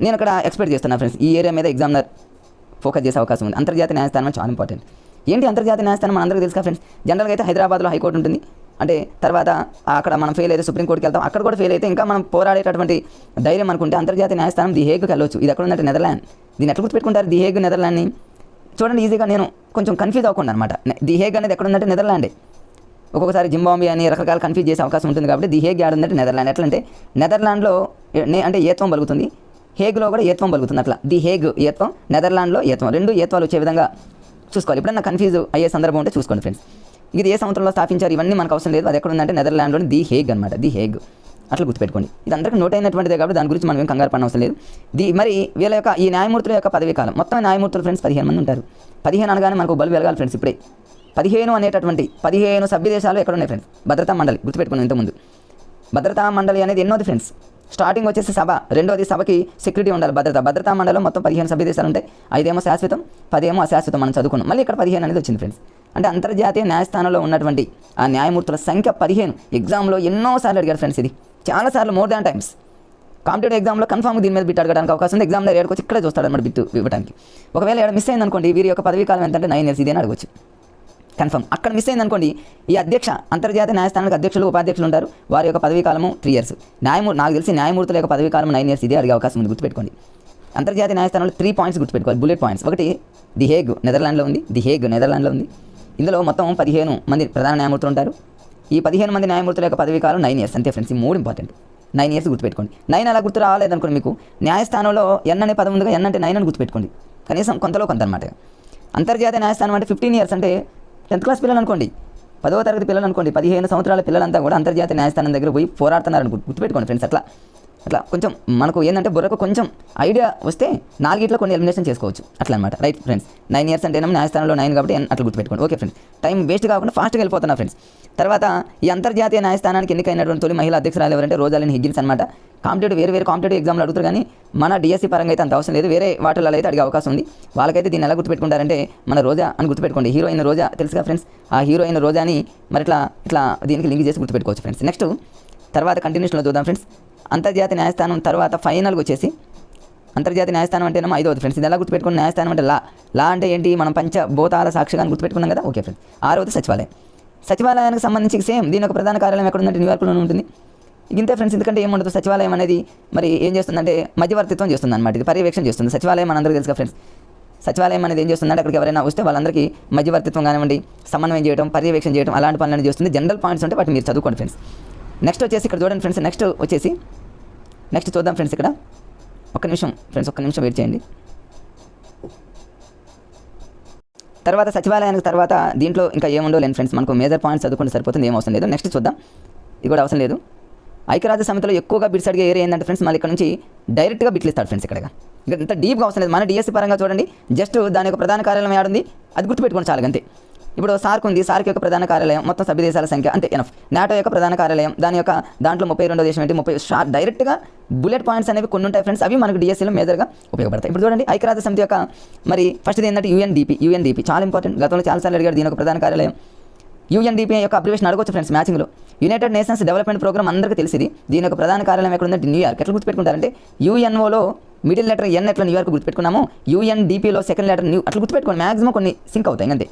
నేను అక్కడ ఎక్స్పెక్ట్ చేస్తున్నాను ఫ్రెండ్స్, ఈ ఏరియా మీద ఎగ్జామినర్ ఫోకస్ చేసే అవకాశం ఉంది. అంతర్జాతీయ న్యాయస్థానం చాలా ఇంపార్టెంట్. ఏంటి అంతర్జాతీయ న్యాయస్థానం మనందరికీ తెలుసు ఫ్రెండ్స్. జనరల్గా అయితే హైదరాబాద్లో హైకోర్టు ఉంటుంది. అంటే తర్వాత అక్కడ మనం ఫెయిల్ అయితే సుప్రీంకోర్టుకి వెళ్తాం, అక్కడ కూడా ఫెయిల్ అయితే ఇంకా మనం పోరాడేటటువంటి ధైర్యం అనుకుంటే అంతర్జాతీయ న్యాయస్థానం ది హేగ్కి వెళ్ళొచ్చు. ఇది ఎక్కడ ఉందంటే నెదర్లాండ్. దీన్ని ఎట్లా గుర్తుపెట్టుకుంటారు ది హేగ్ నెదర్లాండ్ని? చూడండి ఈజీగా, నేను కొంచెం కన్ఫ్యూజ్ అవ్వకుండా అనమాట. ది హేగ్ అనేది ఎక్కడ ఉందంటే నెదర్లాండే. ఒక్కొక్కసారి జింబాంబే అని రకరకాల కన్ఫ్యూజ్ చేసే అవకాశం ఉంటుంది కాబట్టి ది హేగ్ యాడ్ ఉందంటే నెదర్లాండ్. ఎట్లా అంటే నెదర్లాండ్లో అంటే ఏత్వం పలుకుతుంది, హేగ్లో కూడా ఏత్వం పలుకుతుంది. అట్లా ది హేగ్ ఏత్వం, నెదర్లాండ్లో ఏత్వం, 2 ఏత్వాలు వచ్చే విధంగా చూసుకోవాలి. ఎప్పుడన్నా కన్ఫ్యూజ్ అయ్యే సందర్భం ఉంటే చూసుకోండి ఫ్రెండ్స్. ఇది ఏ సంవత్సరంలో స్థాపించారు ఇవన్నీ మనకు అవసరం లేదు. అది ఎక్కడ ఉందంటే నెదర్లాండ్లోని ది హేగ్ అనమాట, ది హేగ్. అట్లా గుర్తుపెట్టుకోండి. ఇది అందరికీ నోట్ అయినటువంటిదే కాబట్టి దాని గురించి మనం ఏం కంగారు పడిన అవసరం లేదు. మరి వీళ్ళ యొక్క ఈ న్యాయమూర్తుల యొక్క పదవీ కాలం, మొత్తం న్యాయమూర్తులు ఫ్రెండ్స్ 15 మంది ఉంటారు. 15 అనగానే మనకు బల్బు వెలగాలి ఫ్రెండ్స్. ఇప్పుడే 15 అనేటటువంటి 15 సభ్య దేశాలు ఎక్కడ ఉన్నాయి ఫ్రెండ్స్? భద్రతా మండలి గుర్తుపెట్టుకున్నాం ఇంతకుముందు. భద్రతా మండలి అనేది ఎన్నోది ఫ్రెండ్స్? స్టార్టింగ్ వచ్చేసి సభ, రెండోది సభకి సెక్యూరిటీ ఉండాలి. భద్రతా మండలిలో మొత్తం 15 సభ్య దేశాలు ఉంటాయి. 5 ఏమో శాశ్వతం, 10 ఏమో అశాశ్వతం. మనం చదువుకున్నాం. మళ్ళీ ఇక్కడ 15 అనేది వచ్చింది ఫ్రెండ్స్. అంటే అంతర్జాతీయ న్యాయస్థానంలో ఉన్నటువంటి ఆ న్యాయమూర్తుల సంఖ్య 15. ఎగ్జామ్లో ఎన్నోసార్లు అడిగారు ఫ్రెండ్స్, ఇది చాలాసార్లు, మోర్ దాన్ టైమ్స్. కాంపిటేటివ్ ఎగ్జామ్లో కన్ఫామ్ దీని మీద బిట్ అడగడానికి అవకాశం ఉంది. ఎగ్జామ్లో ఏడుకు వచ్చి ఇక్కడే చూస్తాడు అన్నమాట బిట్ ఇవ్వడానికి. ఒకవేళ ఏడ మిస్ అయింది అనుకోండి, వీరి యొక్క పదవీ కాలం ఎంతంటే 9 years, ఇదేనా అడగవచ్చు కన్ఫర్మ్. అక్కడ మిస్ అయింది అనుకోండి, ఈ అంతర్జాతీయ న్యాయస్థానానికి అధ్యక్షులు ఉపాధ్యక్షులు ఉంటారు, వారి యొక్క పదవీ కాలము 3 years. నాకు తెలిసి న్యాయమూర్తుల యొక్క పదవీ కాలం 9 years, ఇదే అడిగే అవకాశం ఉంది. గుర్తుపెట్టుకోండి. అంతర్జాతీయ న్యాయస్థానంలో 3 points గుర్తుపెట్టుకోవాలి, బుల్లెట్ పాయింట్స్. ఒకటి ది హేగ్ నెదర్లాండ్లో ఉంది, ది హేగ్ నెదర్లాండ్లో ఉంది. ఇందులో మొత్తం 15 మంది ప్రధాన న్యాయమూర్తులు ఉంటారు. ఈ 15 మంది న్యాయమూర్తుల యొక్క పదవీ కాలం 9 years అంతే ఫ్రెండ్స్. ఈ 3 ఇంపార్టెంట్. 9 years గుర్తుపెట్టుకోండి. 9 అలా గుర్తు రాలేదనుకోండి, మీకు న్యాయస్థానంలో ఎన్ అనే పదం ఉందిగా, ఎన్ అంటే 9 అని గుర్తుపెట్టుకోండి. కనీసం కొంతలో కొంత అనమాట. అంతర్జాతీయ న్యాయస్థానం అంటే 15 years అంటే 10th class పిల్లలు అనుకోండి, 10వ తరగతి పిల్లలు అనుకోండి, 15 సంవత్సరాల పిల్లలంతా కూడా అంతర్జాతీయ న్యాయస్థానం దగ్గర పోయి పోరాడుతున్నారు గుర్తుపెట్టుకోండి ఫ్రెండ్స్. అట్లా కొంచెం మనకు ఏంటంటే బుర్రకు కొంచెం ఐడియా వస్తే 4 కొన్ని ఎలిమినేషన్ చేసుకోవచ్చు అట్లా అనమాట. Right friends. 9 years అంటే న్యాయస్థానంలో 9 కాబట్టి అట్లా గుర్తుపెట్టుకోండి. ఓకే ఫ్రెండ్స్, టైం వేస్ట్ కాకుండా ఫాస్ట్గా వెళ్ళిపోతున్నా ఫ్రెండ్స్. తర్వాత ఈ అంతర్జాతీయ న్యాయస్థానానికి ఎన్నికైనటువంటి తొలి మహిళా అధ్యక్షురాలు ఎవరంటే రోజాలిన్ హిగ్గిన్స్ అనమాట. వేరే కాంపిటేటివ్ ఎగ్జామ్లు అడుగుతారు కానీ మన డిఎస్సీ పరంగా అయితే అంత అవసరం లేదు. వేరే వాటిల్లో అయితే అడిగే అవకాశం ఉంది. వాళ్ళకైతే దీన్ని ఎలా గుర్తుపెట్టుకుంటారంటే మన రోజా అని గుర్తుపెట్టుకోండి. హీరోయిన్ రోజా తెలుసుగా ఫ్రెండ్స్. ఆ హీరోయిన్ రోజాని మరి ఇట్లా దీనికి లింక్ చేసి గుర్తుపెట్టుకోవచ్చు ఫ్రెండ్స్. నెక్స్ట్ తర్వాత కంటిన్యూషన్లో చూద్దాం ఫ్రెండ్స్. అంతర్జాతీయ న్యాయస్థానం తర్వాత ఫైనల్గా వచ్చేసి అంతర్జాతీయ న్యాయస్థానం అంటేనేమో 5వది ఫ్రెండ్స్. ఇది ఎలా గుర్తుపెట్టుకున్న న్యాయస్థానం అంటే లా అంటే ఏంటి? మనం పంచభూతాల సాక్షిగా గుర్తుపెట్టుకున్నాం కదా. Okay friends. 6వది సచివాలయానికి సంబంధించి సేమ్ దీని యొక్క ప్రధాన కార్యాలయం ఎక్కడ ఉందంటే న్యూయార్క్లోనే ఉంటుంది. ఇంతే ఫ్రెండ్స్. ఎందుకంటే ఏముండదు, సచివాలయం అనేది మరి ఏం చేస్తుందంటే మధ్యవర్తిత్వం చేస్తుంది అనమాట. ఇది పర్యవేక్షణ చేస్తుంది. సచివాలయం మనందరికీ తెలుసుగా ఫ్రెండ్స్. సచివాలయం అనేది ఏం చేస్తుందంటే అక్కడికి ఎవరైనా వస్తే వాళ్ళందరికీ మధ్యవర్తిత్వం కానివ్వండి, సమన్వయం చేయడం, పర్యవేక్షణ చేయడం అలాంటి పనులను చేస్తుంది. జనరల్ పాయింట్స్ ఉంటే వాటిని మీరు చదువుకోండి ఫ్రెండ్స్. నెక్స్ట్ వచ్చేసి ఇక్కడ చూడండి ఫ్రెండ్స్. నెక్స్ట్ చూద్దాం ఫ్రెండ్స్. ఇక్కడ ఒక్క నిమిషం వెయిట్ చేయండి. తర్వాత సచివాలయానికి తర్వాత దీంట్లో ఇంకా ఏముండో లేని ఫ్రెండ్స్. మనకు మేజర్ పాయింట్స్ చదువుకుంటే సరిపోతుంది, ఏం అవసరం లేదు. నెక్స్ట్ చూద్దాం. ఇది కూడా అవసరం లేదు. ఐక్యరాజ్య సమితిలో ఎక్కువగా బిట్స్ అడిగే ఏరియా ఏంటంటే ఫ్రెండ్స్, మళ్ళీ ఇక్కడ నుంచి డైరెక్ట్గా బిట్లు ఇస్తాడు ఫ్రెండ్స్. ఇక్కడ ఇంత డీప్గా అవసరం లేదు. మన డిఎస్సీ పరంగా చూడండి, జస్ట్ దాని యొక్క ప్రధాన కార్యాలయం ఏడుంది అది గుర్తుపెట్టుకోండి చాలు అంతే. ఇప్పుడు సార్క్ ఉంది, సార్క్ యొక్క ప్రధాన కార్యాలయం, మొత్తం సభ్య దేశాల సంఖ్య అంతే ఎనఫ్. నాటో యొక్క ప్రధాన కార్యాలయం, దాంట్లో 32వ దేశం ఏంటి, 30 డైరెక్ట్గా బుల్లెట్ పాయింట్స్ అనేవి కొన్ని ఉంటాయి ఫ్రెండ్స్. అవి మనకు డిఎస్సీలో మేజర్గా ఉపయోగపడతాయి. ఇప్పుడు చూడండి, ఐక్యరాజ్య సమితి యొక్క మరి ఫస్ట్ ఏంటంటే యుఎన్డిపి చాలా ఇంపార్టెంట్. గతంలో చాలాసార్లు అడిగాడు దీని యొక్క ప్రధాన కార్యాలయం. యుఎన్డిపి యొక్క అబ్రివేషన్ అడగొచ్చు ఫ్రెండ్స్ మ్యాచింగ్లో. యునైటెడ్ నేషన్స్ డెవలప్మెంట్ ప్రోగ్రామ్ అందరికీ తెలిసింది. దీని యొక్క ప్రధాన కార్యాలయం ఎక్కడ ఉందంటే న్యూయార్క్. ఎట్లా గుర్తుపెట్టుకుంటారంటే యుఎన్ఓలో మిడిల్ లెటర్ ఎన్ ఎట్లా న్యూయార్క్ గుర్తుపెట్టుకున్నాము, యుఎన్డిపిలో సెకండ్ లెటర్ న్యూ అట్లా గుర్తుపెట్టుకోండి. మ్యాక్సిమం కొన్ని సింక్ అవుతాయి అంతే.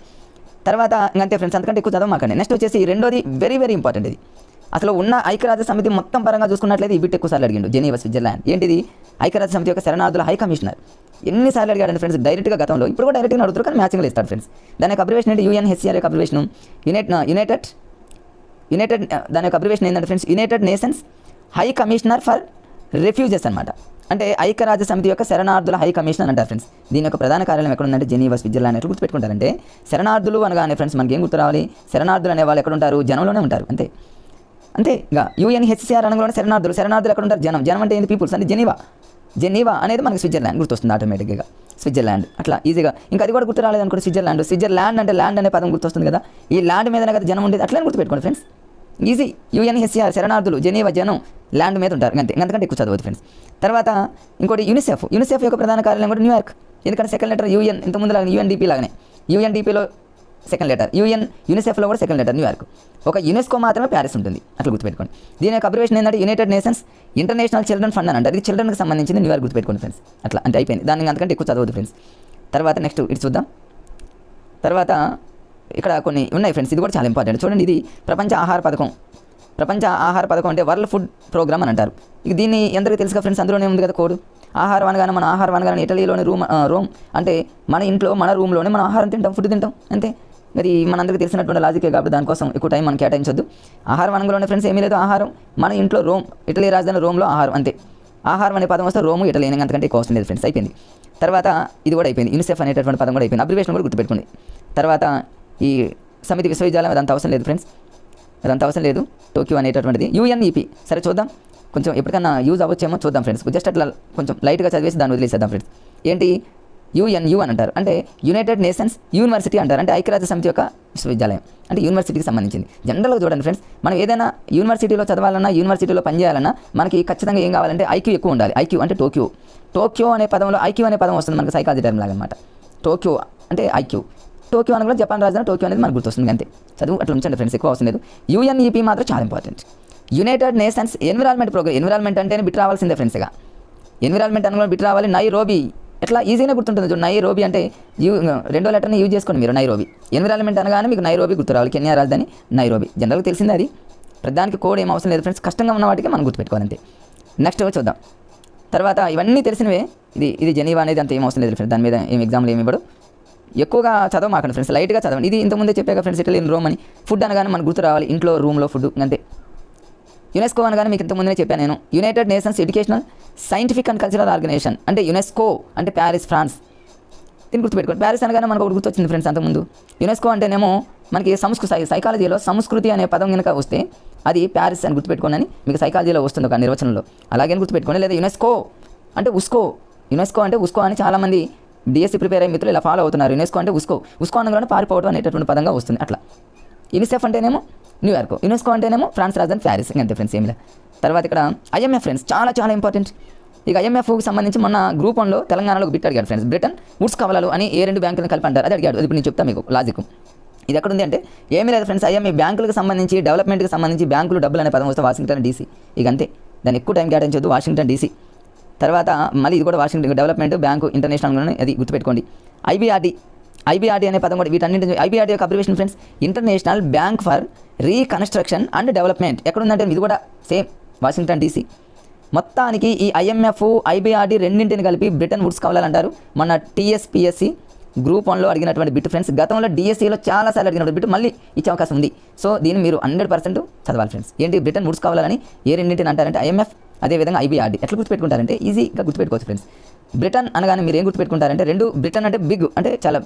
తర్వాత ఇంకంతే ఫ్రెండ్స్, అంతకంటే ఎక్కువ చదవమాకండి. నెక్స్ట్ వచ్చేసి రెండోది వెరీ వెరీ ఇంపార్టెంట్. ఇది అసలు ఉన్న ఐక్యరాజ్య సమితి మొత్తం పరంగా చూసుకున్నట్లయితే ఈ బిట్ ఎక్కువసార్లు అడిగిండు. Geneva Switzerland. ఏంటిది? ఐక్యరాజ్య సమితి యొక్క శరణార్థుల హై కమిషనర్. ఎన్నిసార్లు అడిగాడు ఫ్రెండ్స్ డైరెక్ట్గా గతంలో, ఇప్పుడు కూడా డైరెక్ట్గా అడుగుతారు కానీ మ్యాచింగ్లో ఇస్తాడు ఫ్రెండ్స్. దాని యొక్క అబ్రివేషన్ ఏంటి? యుఎన్హెచ్సిఆర్ యొక్క అబ్రివేషన్ యునైటెడ్ దాని యొక్క అబ్రివేషన్ ఏంటంటే friends United nations high commissioner for refuses అనమాట. అంటే ఐక్యరాజ్య సమితి యొక్క శరణార్థుల హై కమిషనర్ అంటారు ఫ్రెండ్స్. దీని యొక్క ప్రధాన కార్యాలయం ఎక్కడ ఉందంటే జెనీవా స్విట్జర్లాండ్. ఎట్లా గుర్తుపెట్టుకుంటారంటే శరణార్థులు అనగానే ఫ్రెండ్స్ మనకి ఏం గుర్తు రావాలి? శరణార్థులు అనే వాళ్ళు ఎక్కడ ఉంటారు? జనంలోనే ఉంటారు అంతే. ఇంకా యుఎన్హెచ్సిఆర్ అనగానే శరణార్థులు ఎక్కడ ఉంటారు? జనం అంటే ఏంటి? పీపుల్స్ అంటే జెనీవా అనేది మనకి స్విట్జర్లాండ్ గుర్తొస్తుంది ఆటోమేటిక్గా. స్విట్జర్లాండ్ అట్లా ఈజీగా. ఇంకా అది కూడా గుర్తు రాలేదు అనుకోండి. స్విట్జర్లాండ్ అంటే ల్యాండ్ అనే పదం గుర్తొస్తుంది కదా. ఈ ల్యాండ్ మీదనే కదా జనం ఉండేది. అట్లనే గుర్తుపెట్టుకోండి ఫ్రెండ్స్. ఈజీ. యుఎన్హెచ్సిఆర్ శరణార్థులు, జెనీవా జనం, ల్యాండ్ మీద ఉంటారు అంతకంటే ఎక్కువ చదవద్దు ఫ్రెండ్స్. తర్వాత ఇంకోటి యూనిసెఫ్ యొక్క ప్రధాన కార్యాలయం కూడా న్యూయార్క్. ఎందుకంటే సెకండ్ లెటర్ యుఎన్, ఇంతకుముందు లాగా యుఎన్డిపి లాగానే యుఎన్డిపిలో సెకండ్ లెటర్, యూనిసెఫ్లో కూడా సెకండ్ లెటర్ న్యూయార్క్. ఒక యునెస్కో మాత్రమే ప్యారిస్ ఉంటుంది. అట్లా గుర్తుపెట్టుకోండి. దీని యొక్క అబ్రివేషన్ ఏంటంటే United nations international children fund అని అంటారు. ఇది చిల్డ్రన్కి సంబంధించింది. న్యూయార్క్ గుర్తుపెట్టుకోండి ఫ్రెండ్స్. అట్లా అంటే అయిపోయింది. దానికి అంతకంటే ఎక్కువ చదవద్దు ఫ్రెండ్స్. తర్వాత నెక్స్ట్ ఇది చూద్దాం. తర్వాత ఇక్కడ కొన్ని ఉన్నాయి ఫ్రెండ్స్. ఇది కూడా చాలా ఇంపార్టెంట్. చూడండి, ఇది ప్రపంచ ఆహార పథకం అంటే వరల్డ్ ఫుడ్ ప్రోగ్రామ్ అని అంటారు. ఇక దీన్ని ఎందరికీ తెలుసుగా ఫ్రెండ్స్, అందులోనే ఉంది కదా కోడ్. ఆహారం అనగానే ఇటలీలోని రోమ్ అంటే మన ఇంట్లో మన రూమ్లోనే మనం ఆహారం తింటాం, ఫుడ్ తింటాం అంతే. మరి మనందరికీ తెలిసినటువంటి లాజికే కాబట్టి దానికోసం ఎక్కువ టైం మనం కేటాయించొద్దు. ఆహారం అనగానే ఫ్రెండ్స్ ఏమీ లేదు. ఆహారం మన ఇంట్లో రోమ్, ఇటలీ రాజధాని రోమ్లో ఆహారం అంతే. ఆహారం అనే పదం వస్తే రోము, ఇటలీ అంతకంటే ఎక్కువ అవసరం లేదు ఫ్రెండ్స్. అయిపోయింది. తర్వాత ఇది కూడా అయిపోయింది. యూనిసెఫ్ అనేటటువంటి పదం కూడా అయిపోయింది. అబ్రివేషన్ కూడా గుర్తుపెట్టుకోండి. తర్వాత ఈ సమితి విశ్వవిద్యాలయం అదంతా అవసరం లేదు ఫ్రెండ్స్. టోక్యో అనేటటువంటిది. యుఎన్ఈపి సరే చూద్దాం, కొంచెం ఎప్పటికన్నా యూజ్ అవ్వచ్చేమో చూద్దాం ఫ్రెండ్స్. జస్ట్ అట్లా కొంచెం లైట్గా చదివేసి దాన్ని వదిలేసేద్దాం ఫ్రెండ్స్. ఏంటి? యుఎన్యు అని అంటారు. అంటే యునైటెడ్ నేషన్స్ యూనివర్సిటీ అంటారు. అంటే ఐక్యరాజ్య సమితి యొక్క విశ్వవిద్యాలయం అంటే యూనివర్సిటీకి సంబంధించింది. జనరల్గా చూడండి ఫ్రెండ్స్, మనం ఏదైనా యూనివర్సిటీలో చదవాలన్నా, యూనివర్సిటీలో పనిచేయాలన్నా మనకి ఖచ్చితంగా ఏం కావాలంటే ఐక్యూ ఎక్కువ ఉండాలి. ఐక్యూ అంటే టోక్యో అనే పదంలో ఐక్యూ అనే పదం వస్తుంది మనకి సైకాలజీ టర్మ్ లాగా అనమాట. టోక్యో అంటే ఐక్యూ. టోక్యో అని కూడా జపాన్ రాజధాని టోక్యో అనేది మనకు గుర్తొస్తుంది అంతే. చదువు అట్లా ఉంచండి ఫ్రెండ్స్, ఎక్కువ అవసరం లేదు. యుఎన్ఈపి మాత్రం చాలా important. United Nations environment programme. Environment అంటేనే బిట్ రావాల్సిందే ఫ్రెండ్స్గా. ఎన్విరాన్మెంట్ అనుకుని బిట్ రావాలి. నైరోబి ఎట్లా ఈజీగా గుర్తుంటుంది చూడండి. నైరోబి అంటే రెండో లెటర్ని యూజ్ చేసుకోండి మీరు. నైరోబి. ఎన్విరాన్మెంట్ అనగానే మీకు నైరోబి గుర్తు రావాలి. కెన్యా రాజధాని నైరోబి. జనరల్గా తెలిసిందే అది. ప్రధానికి కోడ్ ఏం అవసరం లేదు ఫ్రెండ్స్. కష్టంగా ఉన్న వాటికి మనం గుర్తుపెట్టుకోవాలి అంతే. నెక్స్ట్ చూద్దాం. తర్వాత ఇవన్నీ తెలిసినవే. ఇది జెనీవా అనేది అంత ఏం అవసరం లేదు ఫ్రెండ్స్. దాని మీద ఏం ఎగ్జామ్లు ఏమి ఇవ్వడు. ఎక్కువగా చదవమాకండి ఫ్రెండ్స్, లైట్గా చదవండి. ఇది ఇంతకుముందే చెప్పాక ఫ్రెండ్స్, ఇటలీ రోమ్ అని. ఫుడ్ అనగానే మనకు గుర్తు రావాలి. ఇంట్లో రూమ్లో ఫుడ్ అంతే. యునెస్కో అనగానే మీకు ఇంతకుముందే చెప్పాను నేను. United Nations Educational Scientific and Cultural Organization అంటే యునెస్కో అంటే ప్యారిస్, ఫ్రాన్స్. దీన్ని గుర్తుపెట్టుకోండి. ప్యారిస్ అనగానే మనకు ఒకటి గుర్తొచ్చింది ఫ్రెండ్స్ అంతకుముందు. యునెస్కో అంటేనేమో మనకి సైకాలజీలో సంస్కృతి అనే పదం కనుక వస్తే అది ప్యారిస్ అని గుర్తుపెట్టుకోండి అని మీకు సైకాలజీలో వస్తుంది ఒక నిర్వచనంలో. అలాగే గుర్తుపెట్టుకోండి. లేదా యునెస్కో అంటే ఉస్కో అని చాలామంది డిఎస్సీ ప్రిపేర్ అయ్యే మిత్రులు ఇలా ఫాలో అవుతున్నారు. యునెస్కో అంటే ఉస్కో అనగానే పారిపోవడం అనేటటువంటి పదంగా వస్తుంది అట్లా. యూనిసెఫ్ అంటేనేమో న్యూయార్క్, యునెస్కో అంటేనేమో ఫ్రాన్స్ రాజధాని ప్యారిస్. అంతే ఫ్రెండ్స్, ఏమిలే. తర్వాత ఇక్కడ ఐఎంఎఫ్ ఫ్రెండ్స్ చాలా చాలా ఇంపార్టెంట్. ఇక ఐఎంఎఫ్కి సంబంధించి మొన్న గ్రూప్ 1లో తెలంగాణలో బిట్ అడిగాడు ఫ్రెండ్స్. బ్రిటన్ వుడ్స్ కవలాలు అని ఏ రెండు బ్యాంకులను కలిపి అంటారు, అది అడిగాడు. ఇప్పుడు నేను చెప్తాను మీకు లాజిక్. ఇది ఎక్కడ ఉంది అంటే ఏమీ లేదు ఫ్రెండ్స్. ఐఎంఎఫ్ బ్యాంకులకు సంబంధించి, డెవలప్మెంట్కి సంబంధించి బ్యాంకులు డబ్బులు అనే పదం వస్తే వాషింగ్టన్ డీసీ. ఇక అంతే, దాన్ని ఎక్కువ టైం కేటాయించొద్దు. Washington DC. తర్వాత మళ్ళీ ఇది కూడా వాషింగ్టన్ డెవలప్మెంట్ బ్యాంకు ఇంటర్నేషనల్, అది గుర్తుపెట్టుకోండి. ఐబీఆర్డీ అనే పదం కూడా వీటన్నింటి. ఐబీఆర్డీ యొక్క abbreviation friends International Bank for Reconstruction and Development. ఎక్కడుందంటే ఇది కూడా సేమ్ వాషింగ్టన్ డీసీ. మొత్తానికి ఈ ఐఎంఎఫ్, ఐబీఆర్డీ రెండింటిని కలిపి బ్రిటన్ వుడ్స్ కావాలంటారు. మన టీఎస్పీఎస్సీ గ్రూప్ 1లో అడిగినటువంటి బిట్ ఫ్రెండ్స్. గతంలో డిఎస్సీలో చాలాసార్లు అడిగినటువంటి బిట్ మళ్ళీ ఇచ్చే అవకాశం ఉంది. సో దీన్ని మీరు 100% చదవాలి ఫ్రెండ్స్. ఏంటి బ్రిటన్ వుడ్స్ కావాలని ఏ రెండింటిని అంటారంటే ఐఎంఎఫ్, అదేవిధంగా ఐబీఆర్డీ. ఎట్లా గుర్తుపెట్టుకుంటారంటే ఈజీగా గుర్తుపెట్టుకోవచ్చు ఫ్రెండ్స్. బ్రిటన్ అనగానే మీరు ఏం గుర్తుపెట్టుకుంటారంటే రెండు, బ్రిటన్ అంటే బిగ్ అంటే చాలా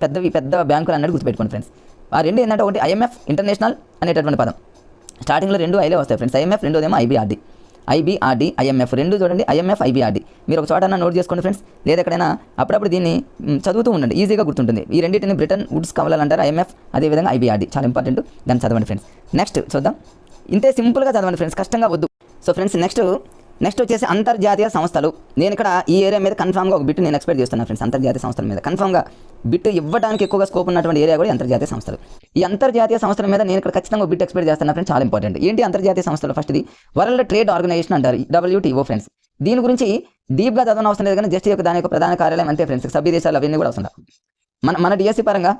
పెద్ద బ్యాంకులు అన్నట్టు గుర్తుపెట్టుకోండి ఫ్రెండ్స్. ఆ రెండు ఏంటంటే ఒకటి ఐఎంఎఫ్ ఇంటర్నేషనల్ అనేటటువంటి పదం. స్టార్టింగ్లో రెండు ఐలే వస్తాయి ఫ్రెండ్స్. ఐఎంఎఫ్, రెండోదేమో ఐబీఆర్డీ. ఐఎంఎఫ్ రెండు చూడండి. ఐఎంఎఫ్, ఐబీఆర్డీ మీరు ఒక చోట నోట్ చేసుకోండి ఫ్రెండ్స్. లేదా ఎక్కడైనా అప్పుడప్పుడు దీన్ని చదువుతూ ఉండండి, ఈజీగా గుర్తుంటుంది. ఈ రెండింటిని బ్రిటన్ వుడ్స్ కావాలంటారు. ఐఎంఎఫ్, అదేవిధంగా ఐబీఆర్డీ చాలా ఇంపార్టెంట్. దాన్ని చదవండి ఫ్రెండ్స్. నెక్స్ట్ చూద్దాం. ఇంతే సింపుల్గా చదవండి ఫ్రెండ్స్, కష్టంగా వద్దు. సో ఫ్రెండ్స్ నెక్స్ట్ నెక్స్ట్ వచ్చేసి అంతర్జాతీయ సంస్థలు. నేను ఇక్కడ ఈ ఏరియా మీద కన్ఫామ్గా ఒక బిట్ నేను ఎక్స్పెక్ట్ చేస్తున్నాను ఫ్రెండ్స్. అంతర్జాతీయ సంస్థల మీద కన్ఫామ్గా బిట్ ఇవ్వడానికి ఎక్కువగా స్కోప్ ఉన్నటువంటి ఏరియా కూడా అంతర్జాతీయ సంస్థలు. ఈ అంతర్జాతీయ సంస్థల మీద నేను ఇక్కడ ఖచ్చితంగా ఒక బిట్ ఎక్స్పెక్ట్ చేస్తున్నాను ఫ్రెండ్స్. చాలా ఇంపార్టెంట్. ఏంటి అంతర్జాతీయ సంస్థలు? ఫస్ట్ది వరల్డ్ ట్రేడ్ ఆర్గనైజేషన్ అంటారు, WTO ఫ్రెండ్స్. దీని గురించి డీప్గా చదవడం అవసరం లేదు, కానీ జస్ట్ దాని యొక్క ప్రధాన కార్యాలయం అంతే ఫ్రెండ్స్. సభ్య దేశాలు అవన్నీ కూడా అవసరం. మన DSC పరంగా